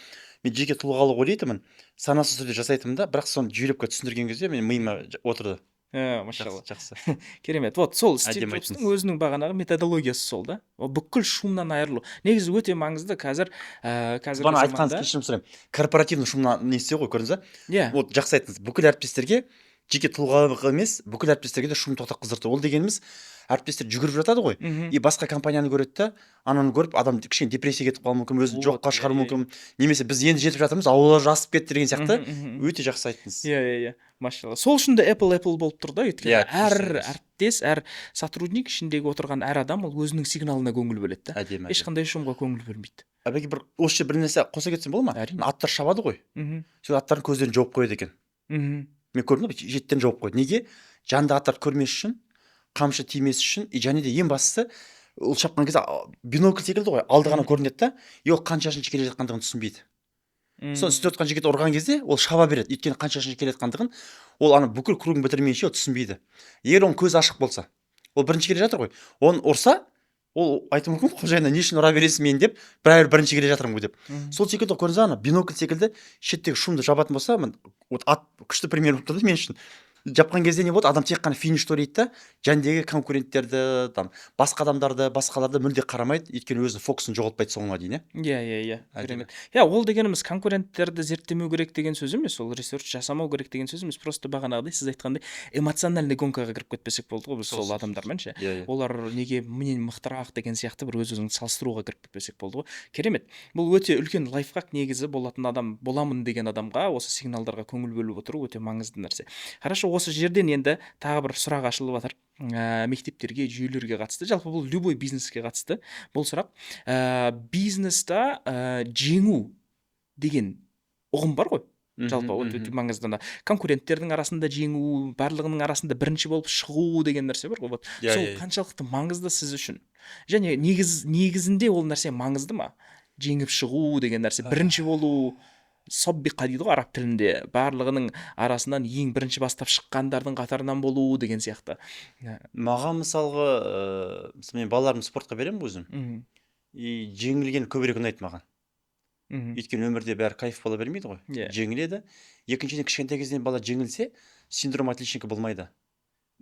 мен жеке тұлғалы ойлайтынмын. Санасыз түрде жасайтынмын да, бірақ соны жүйелеп түсіндірген кезде мен миыма отырды. Машалла. Жақсы. Керемет. Вот сол Стив Әдемі Джобстың айттыңыз. өзінің бағанағы методологиясы сол да. Ол бүкіл шумнан айырылу. Негізі өте маңызды қазір қазіргі Бана айтқаныңыз заманда. кешірім сұраймын. Корпоративный шумнан не істеу ғой, көрдіңіз ба? Иә. Вот жақсы айттыңыз. Бүкіл әріптестерге жеке тұлғалық емес, бүкіл әріптестерге де шум тоқтап қыздырды. Ол дегеніміз әріптестер жүгіріп жатады ғой. И басқа компанияны көреді да, ананы көріп адам кішкене депрессияға кетіп қалуы мүмкін, өзін жоққа шығаруы мүмкін. Немесе біз енді жетіп жатырмыз, аулалар асып кетті деген сияқты. Өте жақсы айттыңыз. Иә. Машалла. Сол үшін де Apple болып тұр да. Өйткені әр әріптес, әр сотрудник ішіндегі отырған әр адам ол өзінің сигналына көңіл бөледі да. Әдемі. Ешқандай шумға көңіл бөлмейді. Әбеке бір осы жерде бір нәрсе қоса кетсем бола ма? Әрине. Аттар шабады ғой. Сол аттардың көздерін жауып қояды екен. Мен көрдім ғой, жеттен жауып қойды. Неге? Жанды аттарды көрмес үшін, қамшы тимес үшін, және де ең бастысы ол шапқан кезде бинокль секілді ғой, алды ғана көрінеді да, ол қаншашыншы келе жатқандығын түсінбейді. Сол үстіне отырған жігіт ұрған кезде ол шаба береді, өйткені қаншашыншы келе жатқандығын ол ана бүкіл кругын бітірмейінше ол түсінбейді. Егер оның көзі ашық болса, ол бірінші келе жатыр ғой, оны ұрса, ол айтуы мүмкін, қожайына не үшін ұра бересің мен деп, бірінші келе жатырмын ғой деп. Сол секілді көрдіңіз ана бинокль секілді шеттегі шумды жабатын болса, ат күшті пример болып тұрды мен үшін. Жапқан кезде не болды, адам тек қана финиш тойлайды да, жәндегі конкуренттерді, басқа адамдарды, басқаларды мүлде қарамайды, өйткені өзінің фокусын жоғалтпайды соңына дейін. Иә. Керемет. Ол дегеніміз конкуренттерді зерттемеу керек деген сөз емес, ол ресерч жасамау керек деген сөз емес, просто бағанағыдай сіз айтқандай эмоциональный гонкаға кіріп кетпесек болды ғой біз сол адамдармен ше. Олар неге менен мықтырақ деген сияқты бір өз-өзін салыстыруға кіріп кетпесек болды ғой. Керемет. Бұл өте үлкен лайфхак негізі. Боламын деген адамға осы сигналдарға көңіл бөліп отыру өте маңызды нәрсе. Хорошо, осы жерден енді тағы бір сұрақ ашылып жатыр. Мектептерге, жүйелерге қатысты. Жалпы бұл любой бизнеске қатысты. Бұл сұрақ. Бизнеста жеңу деген ұғым бар ғой. Жалпы өте маңызды. Конкуренттердің арасында жеңу, барлығының арасында бірінші болып шығу деген нәрсе бар ғой. Сол қаншалықты маңызды сіз үшін? Және негізінде ол нәрсе маңызды ма? Жеңіп шығу деген нәрсе, бірінші болу, соббиқа дейді ғой араб тілінде, барлығының арасынан ең бірінші бастап шыққандардың қатарынан болу деген сияқты. Маған мысалғы, мен балаларымды спортқа беремін өзім. И жеңілген көбірек ұнайды маған. Өйткені өмірде бәрі кайф бола бермейді ғой. Жеңіледі. Екіншіден кішкентай кезден бала жеңілсе, синдром отличника болмайды.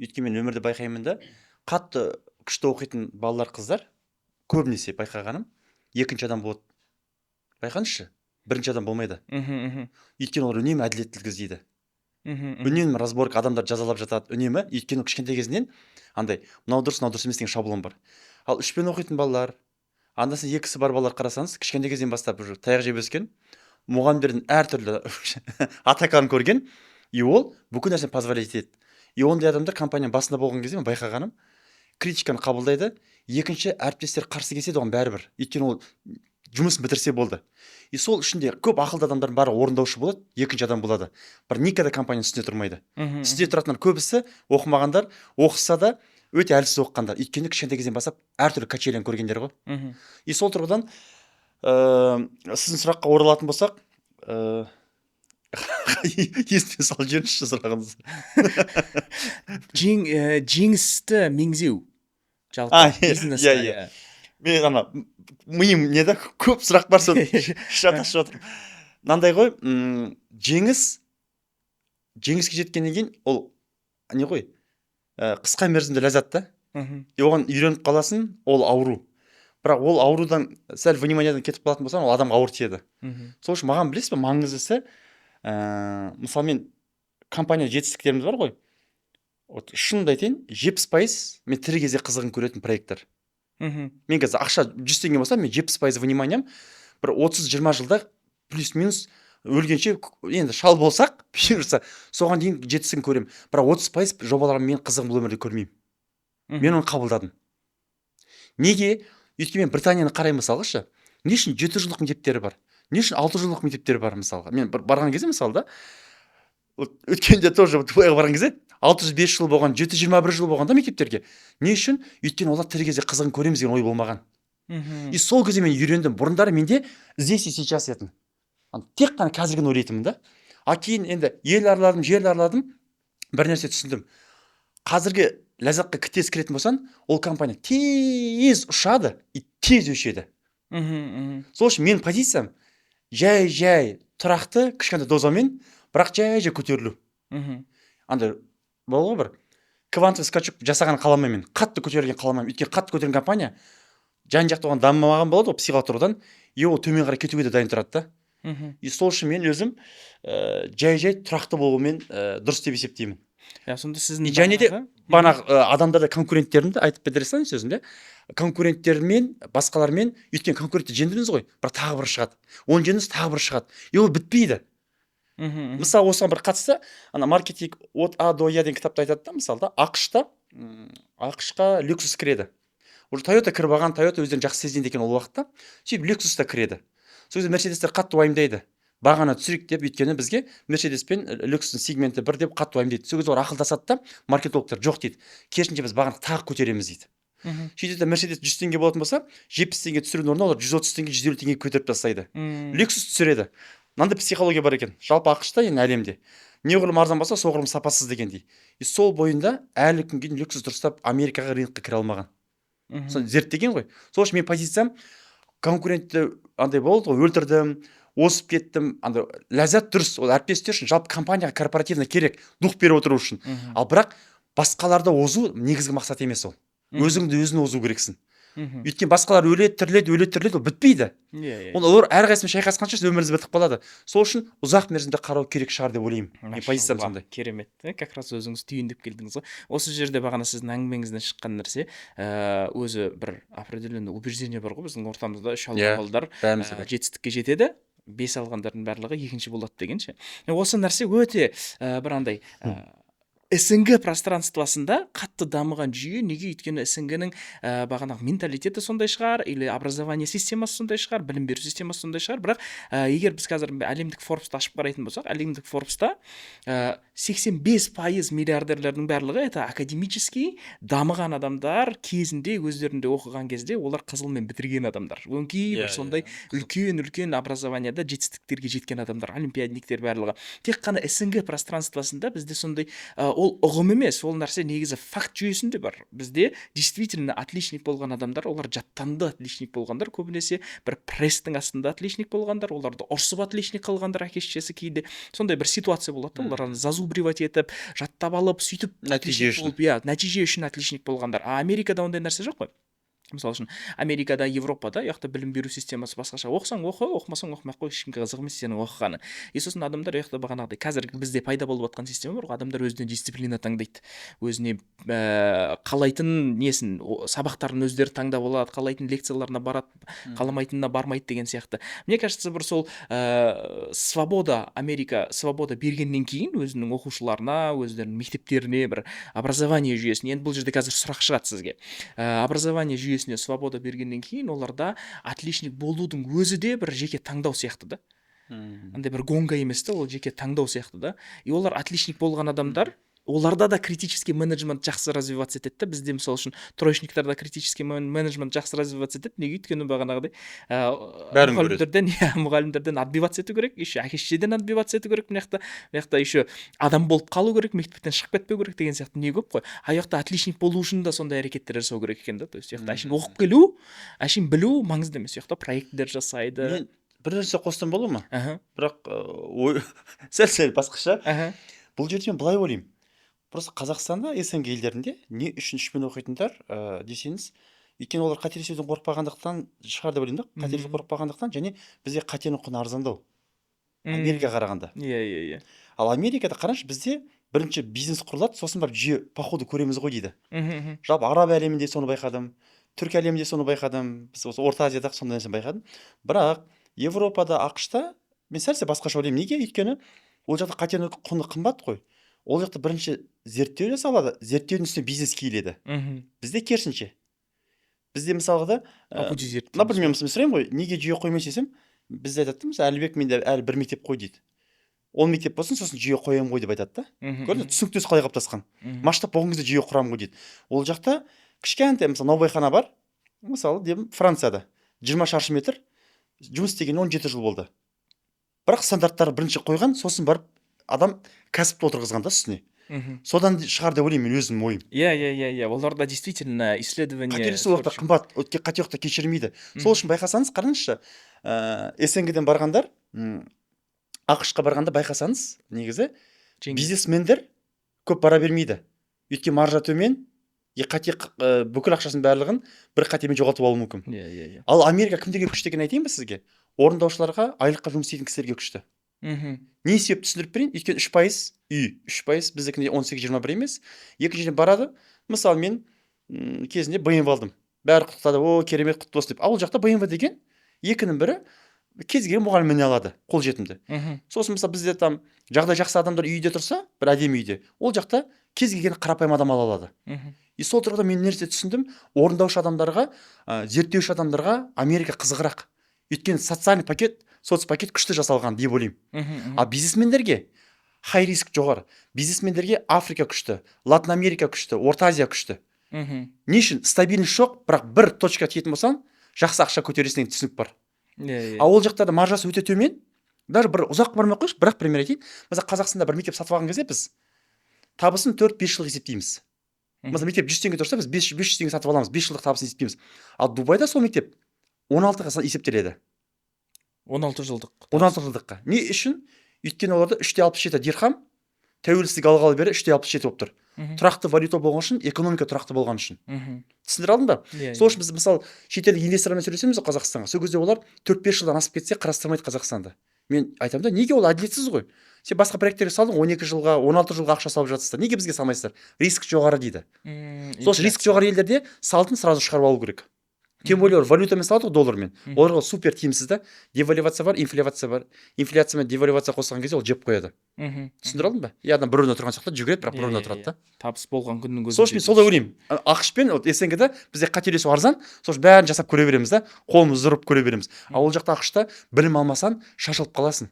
Өйткені мен өмірде байқаймын да, қатты күшті оқитын балалар, қыздар көбінесе байқағаным, екінші адам болады. Байқаңызшы, бірінші адам болмайды. Өйткені олар үнемі әділеттілік іздейді. Үнемі разборка, адамдар жазалап жатады, үнемі. Өйткені кішкентай кезінен андай мынау дұрыс емес деген шаблон бар. Ал үшпен оқитын балалар, андасын екісі бар балалар қарасаңыз, кішкентай кезден бастап таяқ жеп өскен, мұғалімдердің әртүрлі атаканы көрген, и ол бүкіл нәрсені позволять етеді. И ондай адамдар компанияның басында болған кезде мен байқағаным, критиканы қабылдайды, екінші әріптестер қарсы келсе де оған бәрібір. Өйткені ол жұмысын бітірсе болды. И сол ішінде көп ақылды адамдардың бәрі орындаушы болады, екінші адам болады. Бір никогда компанияның үстінде тұрмайды. Үстінде тұратындар көбісі оқымағандар, оқыса да өте әлсіз оқығандар. Өйткені кішкентай кезден бастап әртүрлі качеляны көргендер ғой. И сол тұрғыдан сіздің сұраққа оралатын болсақ, есіне салып жіберіңізші сұрағыңызды. Жеңісті меңзеу. Жалпы бизнесте. Мен ана миым неде көп сұрақ бар, соны шатасып жатырмын. Мынандай ғой, жеңіске жеткеннен кейін ол не ғой, қысқа мерзімді ләззат та. И оған үйреніп қаласың, ол ауру. Бірақ ол аурудан сәл вниманиядан кетіп қалатын болсаң, ол адамға ауыр тиеді. Сол үшін маған білесіз бе, маңыздысы, мысалы мен компания жетістіктеріміз бар ғой. Шынымды айтайын, 70% мен тірі кезде қызығын көретін проекттер. Мен қазір ақша 100 теңге болса, мен 70% вниманиям бір 30-20 жылда плюс-минус өлгенше енді шал болсақ бұйырса соған дейін жетістігін көремін. Бірақ 30% жобаларым мен қызығын бұл өмірде көрмеймін. Мен оны қабылдадым. Неге? Өйткені мен Британияны қарай мысалғашы. Не үшін 7 жылдық мектептері бар? Не үшін 6 жылдық мектептері бар мысалға? Мен барған кезде мысалы да өткенде тоже Дубайға барған кезде 605 жыл болған, 721 жыл болған да мектептерге. Не үшін? Өйткені олар тірі кезде қызығын көреміз деген ой болмаған. И сол кезде мен үйрендім. Бұрындары менде здесь и сейчас етін. Тек қана қазіргіні ойлайтынмын да. Кейін енді ел араладым, жер араладым, бір нәрсе түсіндім. Қазіргі ләззатқа тез кіретін болсаң, ол компания тез ұшады и тез өшеді. Сол үшін менің позициям жай тұрақты кішкентай дозамен, бірақ жай көтерілу. Андай болды ғой бір квантовый скачок жасаған қаламаймын мен. Қатты көтерілген қаламаймын. Өйткені қатты көтерген компания жан-жақты оған дамымаған болады ғой психологиялық тұрғыдан, и ол төмен қарай кетуге де дайын тұрады да. И сол үшін мен өзім жай тұрақты болумен дұрыс деп есептеймін. Сонда сіздің және де бағанағы адамдарда конкуренттерімді айтып бітіресің сөзімде. Конкуренттермен, басқалармен, өйткені конкурентті жеңдіңіз ғой, бірақ тағы бір шығады. Оны жеңдіңіз, тағы бір шығады. И ол бітпейді. Мысалы осыған бір қатысты, ана маркетинг от А до Я деген кітапта айтады да, мысалы да, ақшқа люксус кіреді. Уже Toyota кіріп алған, Toyota өздерін жақсы сезінеді екен ол уақытта, сөйтіп люксус та кіреді. Сол кезде Мерседестер қатты уайымдайды. Бағаны түсірейік деп, өйткені бізге Мерседес пен люкстың сегменті бір деп қатты уайымдайды. Сол кезде олар ақылдасады да, маркетологтар жоқ дейді. Керісінше біз бағаны тағы көтереміз дейді. Сөйтеді Мерседес 100 теңге болатын болса, 70 теңге түсірудің орнына олар 130 теңге, 150 теңге көтеріп тастайды. Люксус түсіреді. Мынандай психология бар екен. Жалпы ақшта енді әлемде. Неғұрлым арзан болса, соғұрлым сапасыз дегендей. И сол бойында әлі күнге дейін люксус дұрыстап Америкаға рынокқа кіре алмаған. Соны зерттеген ғой. Сол үшін мен позициям конкурентті андай болды ғой, өлтірдім, осып кеттім, андай ләззат дұрыс. Ол әріптестер үшін жалпы компанияға корпоративно керек, дух беріп отыру үшін. Ал бірақ басқаларда озу негізгі мақсат емес ол. Өзіңді өзің озу керексің. Өйткені басқалар өледі, тіріледі, ол бітпейді. Олар әрқайсысымен шайқасқанша өміріңіз бітіп қалады. Сол үшін ұзақ мерзімде қарау керек шығар деп ойлаймын. Позициям сондай. Керемет. Как раз өзіңіз түйіндеп келдіңіз ғой. Осы жерде бағана сіздің әңгімеңізден шыққан нәрсе, өзі бір определенный убеждение бар ғой біздің ортамызда, 3 алғандар жетістікке жетеді, 5 алғандардың барлығы екінші болады дегенше. Осы нәрсе өте бір андай СНГ пространствосында қатты дамыған жүйе. Неге? Өйткені СНГ-нің бағанағы менталитеті сондай шығар, или образование системасы сондай шығар, білім беру системасы сондай шығар. Бірақ егер біз қазір әлемдік Forbes-ты ашып қарайтын болсақ, әлемдік Forbes-та 85% миллиардерлердің барлығы это академический дамыған адамдар, кезінде өздерінде оқыған кезде олар қызылмен бітірген адамдар. Өңкей бір сондай үлкен образованияда жетістіктерге жеткен адамдар, олимпиадниктер барлығы. Тек қана СНГ пространствосында бізде сондай ол ұғым емес, ол нәрсе негізі факт жүйесінде бар. Бізде действительно отличник болған адамдар, олар жаттанды отличник болғандар, көбінесе бір пресстің астында отличник болғандар, оларды ұрсып отличник қылғандар әке-шешесі кейде. Сондай бір ситуация болады, олар зазубривать етіп, жаттап алып, сөйтіп нәтиже үшін отличник болғандар. А Америкада ондай нәрсе жоқ қой. Мысалы үшін Америкада, Европада яқта білім беру системасы басқаша. Оқысаң оқы, оқымасаң оқымай қой, ешкімге қызық емес сенің оқығаны. Сосын адамдар яқта бағанағыдай қазіргі бізде пайда болып жатқан система бар ғой, адамдар өзіне дисциплина таңдайды. Өзіне қалайтын несін, сабақтарын өздері таңдап алады, қалайтын лекцияларына барады, қаламайтынына бармайды деген сияқты. Мне кажется, бір сол Америка свобода бергеннен кейін өзінің оқушыларына, өздерінің мектептеріне бір образование жүйесіне, енді бұл жерде қазір сұрақ шығады сізге. Образование жүйесіне свобода бергеннен кейін оларда отличник болудың өзі де бір жеке таңдау сияқты да. Андай бір гонка емес та, ол жеке таңдау сияқты да. И олар отличник болған адамдар, оларда да критический менеджмент жақсы развиваться етеді. Бізде мысалы үшін троечниктарда критический менеджмент жақсы развиваться етеді. Неге? Өйткені бағанағыдай мұғалімдерден отбиваться ету керек, еще әке-шешеден отбиваться ету керек, мына жақта еще адам болып қалу керек, мектептен шығып кетпеу керек деген сияқты не көп қой. Аяқта отличник болу үшін да сондай әрекеттер жасау керек екен да. То есть әшейін оқып келу, әшейін білу маңызды емес. Аяқта проекттер жасайды. Мен бір нәрсе қостым бола ма? Бірақ сәл басқаша. Бұл жерде мен былай ойлаймын. Просто Қазақстанда, СНГ елдерінде не үшін 3-пен оқитындар десеңіз, өйткені олар қателесуден қорықпағандықтан шығар деп ойлаймын да, қателесуден қорықпағандықтан, және бізде қатенің құны арзандау. Америкаға қарағанда. Иә. Ал Америкада қараңызшы, бізде бірінші бизнес құрылады, сосын барып жүйе по ходу көреміз ғой дейді. Жалпы араб әлемінде соны байқадым, түркі әлемінде соны байқадым, біз осы Орта Азияда сондай нәрсені байқадым. Бірақ Европада, ақш-та мен сәл басқаша ойлаймын. Неге? Өйткені ол жақта қатенің құны қымбат қой. Ол жақта бірінші зерттеу жасалады, зерттеудің үстіне бизнес киіледі. Бізде керісінше. Бізде мысалға да, например, мен сұраймын ғой, неге жүйе қоймайсыз десем, бізде айтады, мысалы, Әлібек менде әлі бір мектеп қой дейді. Ол мектеп болсын, сосын жүйе қоямын ғой деп айтады да. Көрдіңіз, түсініктесі қалай қалыптасқан. Масштаб болған кезде жүйе құрамын ғой дейді. Ол жақта кішкентай, мысалы, наубайхана бар, мысалы, деймін, Францияда 20 шаршы метр, жұмыс істегеніне 17 жыл болды. Бірақ стандарттары бірінші қойған, сосын барып адам кәсіпті отырғызған да үстіне. Содан шығар деп ойлаймын, мен өзімнің ойым. Иә, оларда действительно исследование қателесу уақытта қымбат, қате уақытта кешірмейді. Сол үшін байқасаңыз, қараңызшы, СНГ-ден барғандар, ақш-қа барғанда байқасаңыз, негізі бизнесмендер көп бара бермейді. Өйткені маржа төмен, қате бүкіл ақшасын барлығын бір қатемен жоғалтып алуы мүмкін. Ал Америка кімдерге күшті екенін айтайын ба сізге? Орындаушыларға, айлыққа жұмыс істейтін кісілерге күшті. Не себеп түсіндіріп берейін? Өйткені 3% үй, 3% біздікінде 18-21 емес. Екіншіден барады. Мысалы, мен кезінде BMW алдым. Бәрі құттықтады, о, керемет, құтты болсын деп. Ал ол жақта BMW деген екінің бірі кез келген мұғалім міне алады, қолжетімді. Сосын мысалы бізде там жағдай жақсы адамдар үйде тұрса, бір әдемі үйде, ол жақта кез келген қарапайым адам ала алады. И сол тұрғыда мен нәрсе түсіндім, орындаушы адамдарға, зерттеуші адамдарға Америка қызығырақ. Өйткені социальный пакет, соцпакет күшті жасалған деп ойлаймын. А бизнесмендерге хай риск жоғары. Бизнесмендерге Африка күшті, Латын Америка күшті, Орта Азия күшті. Не үшін? Стабильность жоқ, бірақ бір точка тиетін болсаң, жақсы ақша көтересің деген түсінік бар. А ол жақтарда маржасы өте төмен. Даже бір ұзақ бармай ақ қойшы, бірақ пример айтайын. Мысалы, Қазақстанда бір мектеп сатып алған кезде біз табысын 4-5 жыл есептейміз. Мысалы, мектеп 100 теңге тұрса, біз 500 теңге сатып аламыз, 5 жылдық табысын есептейміз. Ал Дубайда сол мектеп 16-ға есептеледі. 16 жылдық. 16 жылдыққа. Не үшін? Өйткені оларда 3,67 дирхам тәуелсіздік алғалы бері 3,67 болып тұр. Тұрақты валюта болған үшін, экономика тұрақты болған үшін. Түсіндіре алдым ба? Сол үшін біз мысалы шетелдік инвесторлармен сөйлесеміз Қазақстанға. Сол кезде олар 4-5 жылдан асып кетсе қарастырмайды Қазақстанды. Мен айтамын да, неге ол әділетсіз ғой? Сен басқа проекттерге салдың, 12 жылға, 16 жылға ақша салып жатсыздар. Неге бізге салмайсыздар? Риск жоғары дейді. Сол үшін риск жоғары елдерде салтын сразу шығарып алу керек. Тем более валютамен салады ғой, доллармен. Оларға супер тиімсіз да. Девальвация бар, инфляция бар. Инфляция мен девальвация қосылған кезде ол жеп қояды. Түсіндіре алдың ба? Адам бір орында тұрған сияқты жүгіреді, бірақ бір орында тұрады да. Табыс болған күннің көзінде. Сол үшін мен солай ойлаймын. ақш пен СНГ-да бізде қателесу арзан, сол үшін бәрін жасап көре береміз да, қолымызды ұрып көре береміз. Ал ол жақта ақш-та білім алмасаң шашылып қаласың.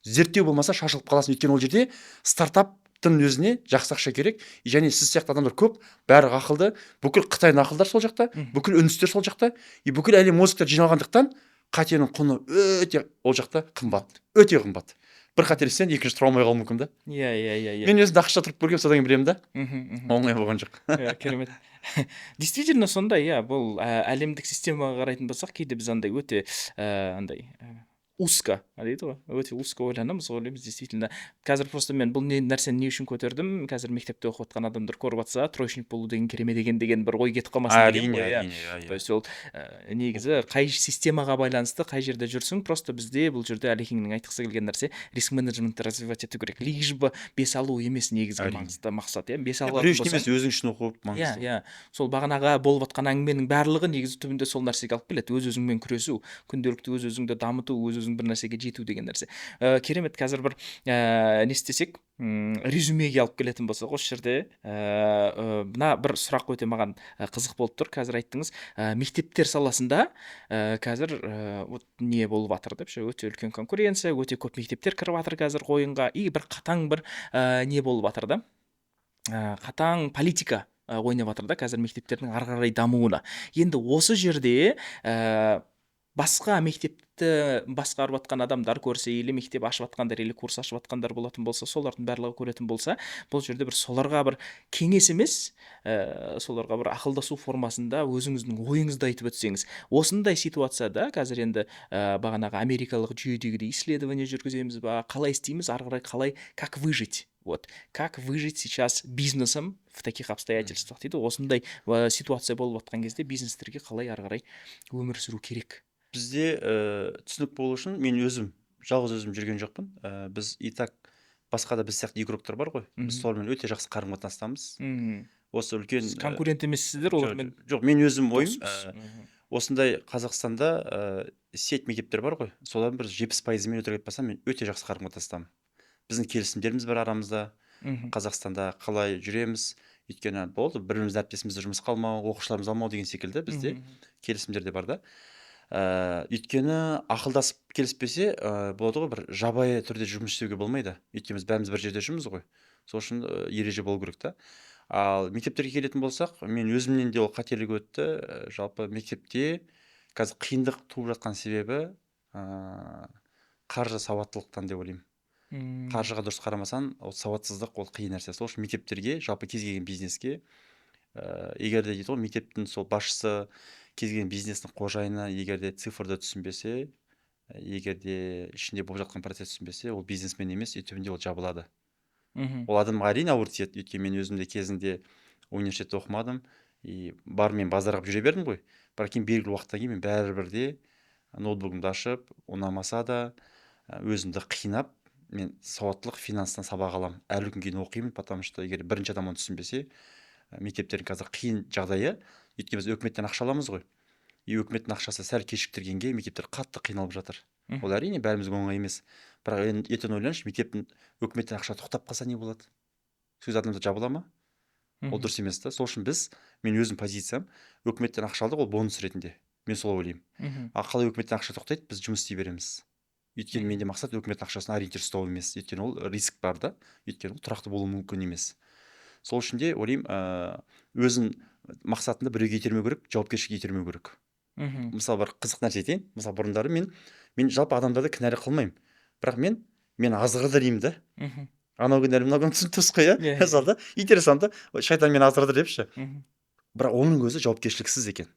Зерттеу болмаса шашылып қаласың. Өйткені ол жерде стартаптың өзіне жақсы ақша керек, және сіз сияқты адамдар көп, бәрі ақылды, бүкіл Қытайдың ақылдар сол жақта, бүкіл үндістер сол жақта, бүкіл әлем озықтар жиналғандықтан қатенің құны өте ол жақта қымбат, өте қымбат. Бір қателессең екінші тұра алмай қалуы мүмкін да. Иә. Мен өзім ақша тұрып көргенмін, содан кейін білемін да. Оңай болған жоқ. Керемет. Действительно сондай, иә, бұл әлемдік системаға қарайтын болсақ, кейде біз андай өте андай узко дейді ғой, өте узко ойланамыз, ойлаймыз. Действительно, қазір просто мен бұл нәрсені не үшін көтердім, қазір мектепте оқып жатқан адамдар көріп жатса, троечник болу деген керемет деген бір ой кетіп қалмасын деген ғой. То есть ол негізі қай системаға байланысты, қай жерде жүрсің, просто бізде бұл жерде Алекеңнің айтқысы келген нәрсе риск менеджментті развивать ету керек. Лишь бы бес алу емес негізгі маңызды мақсат, иә. Бес алу емес өзің үшін оқып маңызды. Иә. Сол бағанағы болып жатқан әңгіменің барлығы негізі түбінде сол нәрсеге алып келеді. Өз-өзіңмен күресу, күнделікті өз-өзіңді дамыту, өз-өзің бір нәрсеге жету деген нәрсе. Керемет. Қазір бір не істесек, резюмеге алып келетін болсақ, осы жерде мына бір сұрақ өте маған қызық болып тұр. Қазір айттыңыз, мектептер саласында қазір не болып жатыр деп, өте үлкен конкуренция, өте көп мектептер кіріп жатыр қазір ойынға, и бір қатаң бір не болып жатыр да, қатаң политика ойнап жатыр да қазір мектептердің ары қарай дамуына. Енді осы жерде басқа мектепті басқарып жатқан адамдар көрсе, или мектеп ашып жатқандар, или курс ашып жатқандар болатын болса, солардың барлығы көретін болса, бұл жерде бір соларға бір кеңес емес, соларға бір ақылдасу формасында өзіңіздің ойыңызды айтып өтсеңіз. Осындай ситуацияда қазір енді бағанағы америкалық жүйедегідей исследование жүргіземіз ба, қалай істейміз, ары қарай қалай, как выжить? Вот, как выжить сейчас бизнесом в таких обстоятельствах дейді. Осындай ситуация болып жатқан кезде бизнестерге қалай ары қарай өмір сүру керек? Бізде түсінік болу үшін мен өзім жалғыз өзім жүрген жоқпын. Біз и так басқа да біз сияқты игроктар бар ғой. Біз солармен өте жақсы қарым қатынастамыз. Осы үлкен конкурент емессіздер олармен? Жоқ, мен өзім ойым осындай Қазақстанда сеть мектептер бар ғой, солардың бір 70%-мен өтірік айтпасам, мен өте жақсы қарым қатынастамын. Біздің келісімдеріміз бар арамызда. Қазақстанда қалай жүреміз, өйткені болды бірімізді әріптесімізді жұмысқа алмау, оқушыларымызды алмау деген секілді бізде келісімдер де бар да. Өйткені ақылдасып келіспесе, болады ғой, бір жабайы түрде жұмыс істеуге болмайды. Өйткені біз бәріміз бір жерде жүрміз ғой. Сол үшін ереже болу керек та. Ал мектептерге келетін болсақ, мен өзімнен де ол қателік өтті. Жалпы мектепте қазір қиындық туып жатқан себебі қаржы сауаттылықтан деп ойлаймын. Қаржыға дұрыс қарамасаң, ол сауатсыздық, ол қиын нәрсе. Сол үшін мектептерге, жалпы кез келген бизнеске, егер де дейді ғой, мектептің сол басшысы, кез келген бизнестің қожайыны егер де цифрды түсінбесе, егер де ішінде болып жатқан процесс түсінбесе, ол бизнесмен емес, түбінде ол жабылады. Ол адамға әрине ауыр тиеді. Өйткені мен өзім де кезінде университетте оқымадым, бар мен базарға жүре бердім ғой. Бірақ кейін белгілі уақыттан кейін мен бәрібір де ноутбугымды ашып, ұнамаса да өзімді қинап, мен сауаттылық финанстан сабақ аламын. Әлі күнге дейін оқимын, потому что егер бірінші адам оны түсінбесе, мектептердің қазір қиын жағдайы, өйткені біз үкіметтен ақша аламыз ғой. Үкіметтің ақшасы сәл кешіктіргенге мектептер қатты қиналып жатыр. Ол әрине бәрімізге оңай емес. Бірақ ертең ойлаңызшы, мектептің үкіметтен ақша тоқтап қалса не болады? Сөз адамдар жабыла ма? Ол дұрыс емес та. Сол үшін мен өзім позициям, үкіметтен ақша алдық, ол бонус ретінде. Мен солай ойлаймын. Ал қалай үкіметтен ақша тоқтайды, біз жұмыс істей береміз. Өйткені менде мақсат үкіметтің ақшасына ориентир ұстау емес. Өйткені ол риск бар да. Өйткені ол тұрақты болуы мүмкін емес. Сол үшін де ойлаймын, өзін мақсатында біреуге итермеу керек, жауапкершілікке итермеу керек. Мысалы бір қызық нәрсе айтайын. Мысалы бұрындары мен жалпы адамдарды кінәлі қылмаймын. Бірақ мен азғырды деймін да. Анау күндері мынау күн түсініп тұрсыз ғой, иә? Мысалы да, интересант да, шайтан мені азғырды депші. Бірақ оның өзі жауапкершіліксіз екен.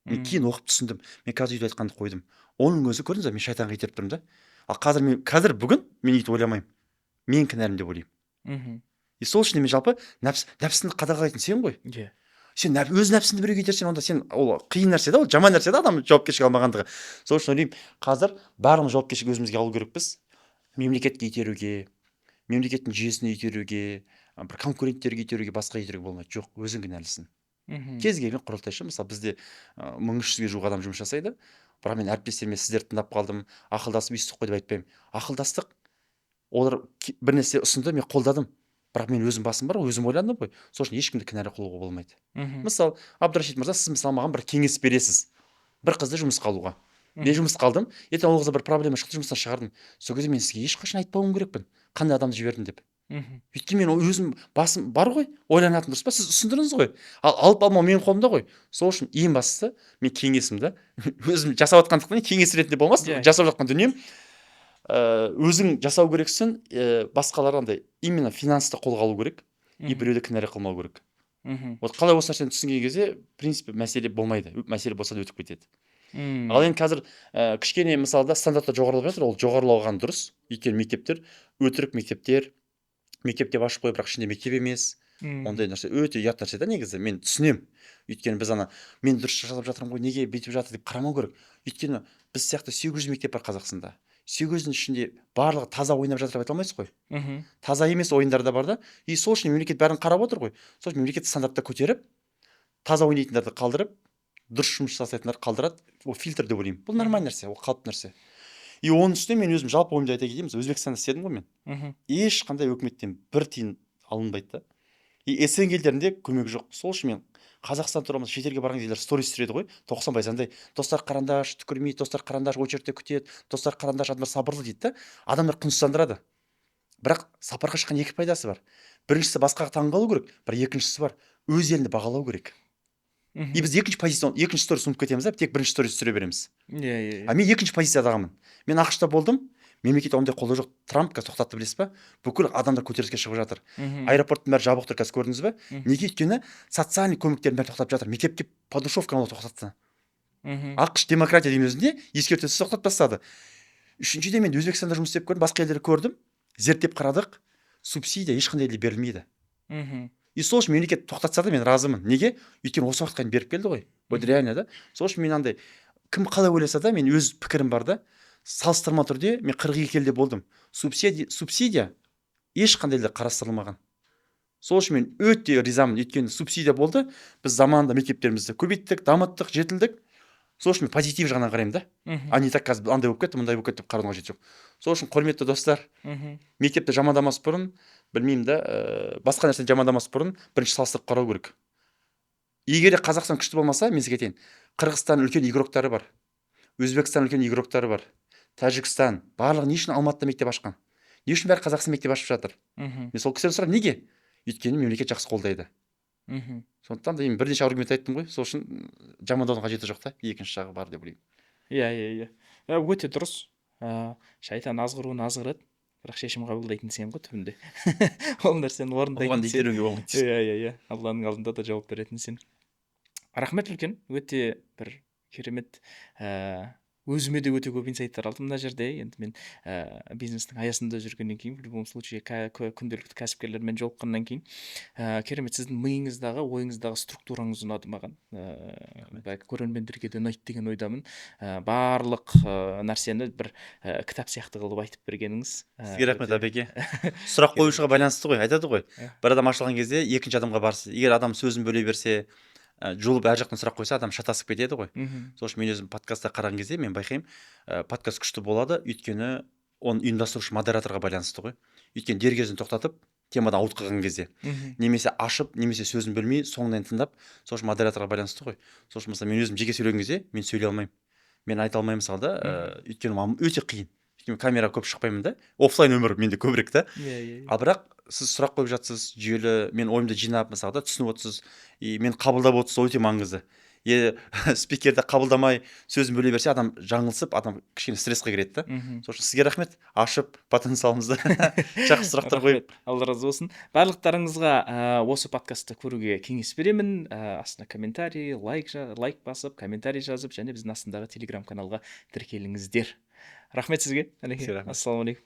Мен кейін оқып түсіндім. Мен қазір өйтіп айтқанды қойдым. Оның өзі көрдіңіз бе, мен шайтанға итеріп тұрмын да. Ал қазір бүгін мен өйтіп ойламаймын. Мен кінәлімін деп ойлаймын. Сол үшін мен жалпы нәпсіні қадағалайтын сен ғой. Сен өз нәпсіңді біреуге итерсең, онда сен ол қиын нәрсе да, ол жаман нәрсе да, адам жауапкершілік алмағандығы. Сол үшін ойлаймын, қазір барлығымыз жауапкершілік өзімізге алу керекпіз. Мемлекетке итеруге, мемлекеттің жүйесіне итеруге, бір конкуренттерге итеруге, басқа итеруге болмайды. Жоқ, өзің кінәлісің. Кез келген құрылтайшы, мысалы бізде 1300-ге жуық адам жұмыс жасайды. Бірақ мен әріптестеріме сіздерді тыңдап қалдым, ақылдасып өйстік қой деп айтпаймын. Ақылдастық, олар бір нәрсе ұсынды, мен қолдадым. Бірақ мен өзім басым бар ғой, өзім ойландым ғой. Сол үшін ешкімді кінәлі қылуға болмайды. Мысалы, Абдрашид мырза, сіз мысалы маған бір кеңес бересіз. Бір қызды жұмысқа алуға. Мен жұмысқа алдым, ертең ол қызда бір проблема шықты, жұмыстан шығардым. Сол кезде мен сізге ешқашан айтпауым керекпін, қандай адамды жібердім деп. Өйткені мен өзім басым бар ғой, ойланатын дұрыс па? Сіз ұсындыңыз ғой. Ал алып алмау менің қолымда ғой. Сол үшін ең бастысы мен кеңесімді өзім жасап жатқандықтан кеңес ретінде болмас, жасап жатқан дүнием өзің жасау керексің, басқалар андай именно финансты қолға алу керек, біреуді кінәлі қылмау керек. Вот қалай осы нәрсені түсінген кезде, в принципе, мәселе болмайды. Мәселе болса да өтіп кетеді. Ал енді қазір кішкене мысалда стандартта жоғарылап жатыр, ол жоғарылауған дұрыс. Өйткені мектептер, өтірік мектептер, мектеп деп ашып қойып, бірақ ішінде мектеп емес. Ондай нәрсе өте ұят нәрсе да негізі. Мен түсінемін. Өйткені біз мен дұрыс жасап жатырмын ғой, неге бүйтіп жатыр деп қарамау керек. Өйткені біз сияқты 800 мектеп бар Қазақстанда. 800-дің ішінде барлығы таза ойнап жатыр деп айта алмайсыз ғой. Таза емес ойындар да бар да. Сол үшін мемлекет бәрін қарап отыр ғой. Сол үшін мемлекет стандартты көтеріп, таза ойнайтындарды қалдырып, дұрыс жұмыс жасайтындарды қалдырады. Ол фильтр деп ойлаймын. Бұл нормальный нәрсе, ол қалыпты нәрсе. Оның үстіне мен өзім жалпы ойымды айта кетейін, Өзбекстанда істедім ғой мен. Ешқандай үкіметтен бір тиын алынбайды да. СНГ елдерінде көмек жоқ. Сол үшін мен Қазақстан тұрамыз, шетелге барған кездер сторис түсіреді ғой. 90% андай достар қарандаш, түкірмейді, достар қарандаш очередьте күтеді, достар қарандаш адамдар сабырлы дейді да. Адамдар құнсыздандырады. Бірақ сапарға шыққан екі пайдасы бар. Біріншісі басқаға таңғалу керек, бір екіншісі бар, өз еліңді бағалау керек. Біз екінші сторис ұмытып кетеміз, тек бірінші сторис түсіре береміз. Мен екінші позициядағымын. Мен ақш-та болдым. Мемлекет ондай қолдау жоқ. Трамп қазір тоқтатты, білесіз ба? Бүкіл адамдар көтеріліске шығып жатыр. Аэропорттың бәрі жабық тұр, қазір көрдіңіз бе? Неге? Өйткені социальный көмектердің бәрі тоқтап жатыр. Мектепке подушевканы олар тоқтатты. ақш демократия деген өзінде ескертусіз тоқтатып тастады. Үшіншіден мен Өзбекстанда жұмыс істеп көрдім, басқа елдерді көрдім, зерттеп қарадық, субсидия ешқандай елде берілмейді. Сол үшін мемлекет тоқтатса да мен разымын. Неге? Өйткені осы уақытқа дейін беріп келді ғой. Вот реально да. Сол үшін мен андай кім қалай ойласа да, мен өз пікірім бар да. Салыстырма түрде мен 42 елде болдым. Субсидия ешқандай елде қарастырылмаған. Сол үшін мен өте ризамын. Өйткені субсидия болды. Біз заманында мектептерімізді көбейттік, дамыттық, жетілдік. сол үшін мен позитив жағынан қараймын да. Мгм. А не так қазір андай болып кетті, мындай болып кетті деп қараудың қажеті жоқ. Сол үшін құрметті достар, Мгм. мектепті жамандамас бұрын, білмеймін да, басқа нәрсені жамандамас бұрын бірінші салыстырып қарау керек. Егер де Қазақстан күшті болмаса, мен сізге айтайын, Қырғызстан үлкен игроктары бар, Өзбекстан үлкен игроктары бар, Тәжікстан, барлығы не үшін Алматыда мектеп ашқан? Не үшін бәрі Қазақстан мектеп ашып жатыр? Мгм. Мен сол кісіден сұраймын, неге? Өйткені мемлекет жақсы қолдайды. Мгм. Сондықтан да мен бірнеше аргумент айттым ғой, сол үшін жамандаудың қажеті жоқ та, екінші жағы бар деп ойлаймын. Иә. Өте дұрыс. Шайтан азғыруын азғырады, бірақ шешім қабылдайтын сен ғой түбінде. Ол нәрсені орындайтын Оған сен. итеруге болмайды. Иә. Алланың алдында да жауап беретін сен. Рахмет үлкен, өте бір керемет. Өзіме де өте көп инсайттар алдым мына жерде. Енді мен бизнестің аясында жүргеннен кейін, в любом случае күнделікті кәсіпкерлермен жолыққаннан кейін керемет, сіздің миыңыздағы, ойыңыздағы структураңыз ұнады маған. Көрермендерге де ұнайды деген ойдамын. Барлық нәрсені бір кітап сияқты қылып айтып бергеніңіз. Сізге рахмет әбеке. Сұрақ қоюшыға байланысты ғой, айтады ғой. Бір адам ашылған кезде екінші адамға барсы, егер адам сөзін бөле берсе, жұлып әр жақтан сұрақ қойса, адам шатасып кетеді ғой. Сол үшін мен өзім подкастта қараған кезде мен байқаймын, подкаст күшті болады, өйткені оны ұйымдастырушы модераторға байланысты ғой. Өйткені дер кезін тоқтатып, темадан ауытқып қалған кезде, немесе ашып, немесе сөзін бөлмей, соңынан тыңдап, сол үшін модераторға байланысты ғой. Сол үшін мысалы мен өзім жеке сөйлеген кезде мен сөйлей алмаймын. Мен айта алмаймын мысалы да, өйткені маған өте қиын. Өйткені камераға көп шықпаймын да. Оффлайн өмір менде көбірек та. Ал бірақ сіз сұрақ қойып жатсыз, жүйелі, мен ойымды жинап мысалы да түсініп отырсыз, мен қабылдап отырсыз, өте маңызды. Спикерді қабылдамай сөзін бөле берсе, адам жаңылсып, адам кішкене стресске кіреді да. Сол үшін сізге рахмет, ашып потенциалымызды жақсы сұрақтар қойып. Алла разы болсын. Барлықтарыңызға осы подкастты көруге кеңес беремін. Астына комментарий, лайк басып, комментарий жазып, және біздің астындағы телеграм каналға тіркеліңіздер. Рахмет сізге. Ассалаумағалейкум.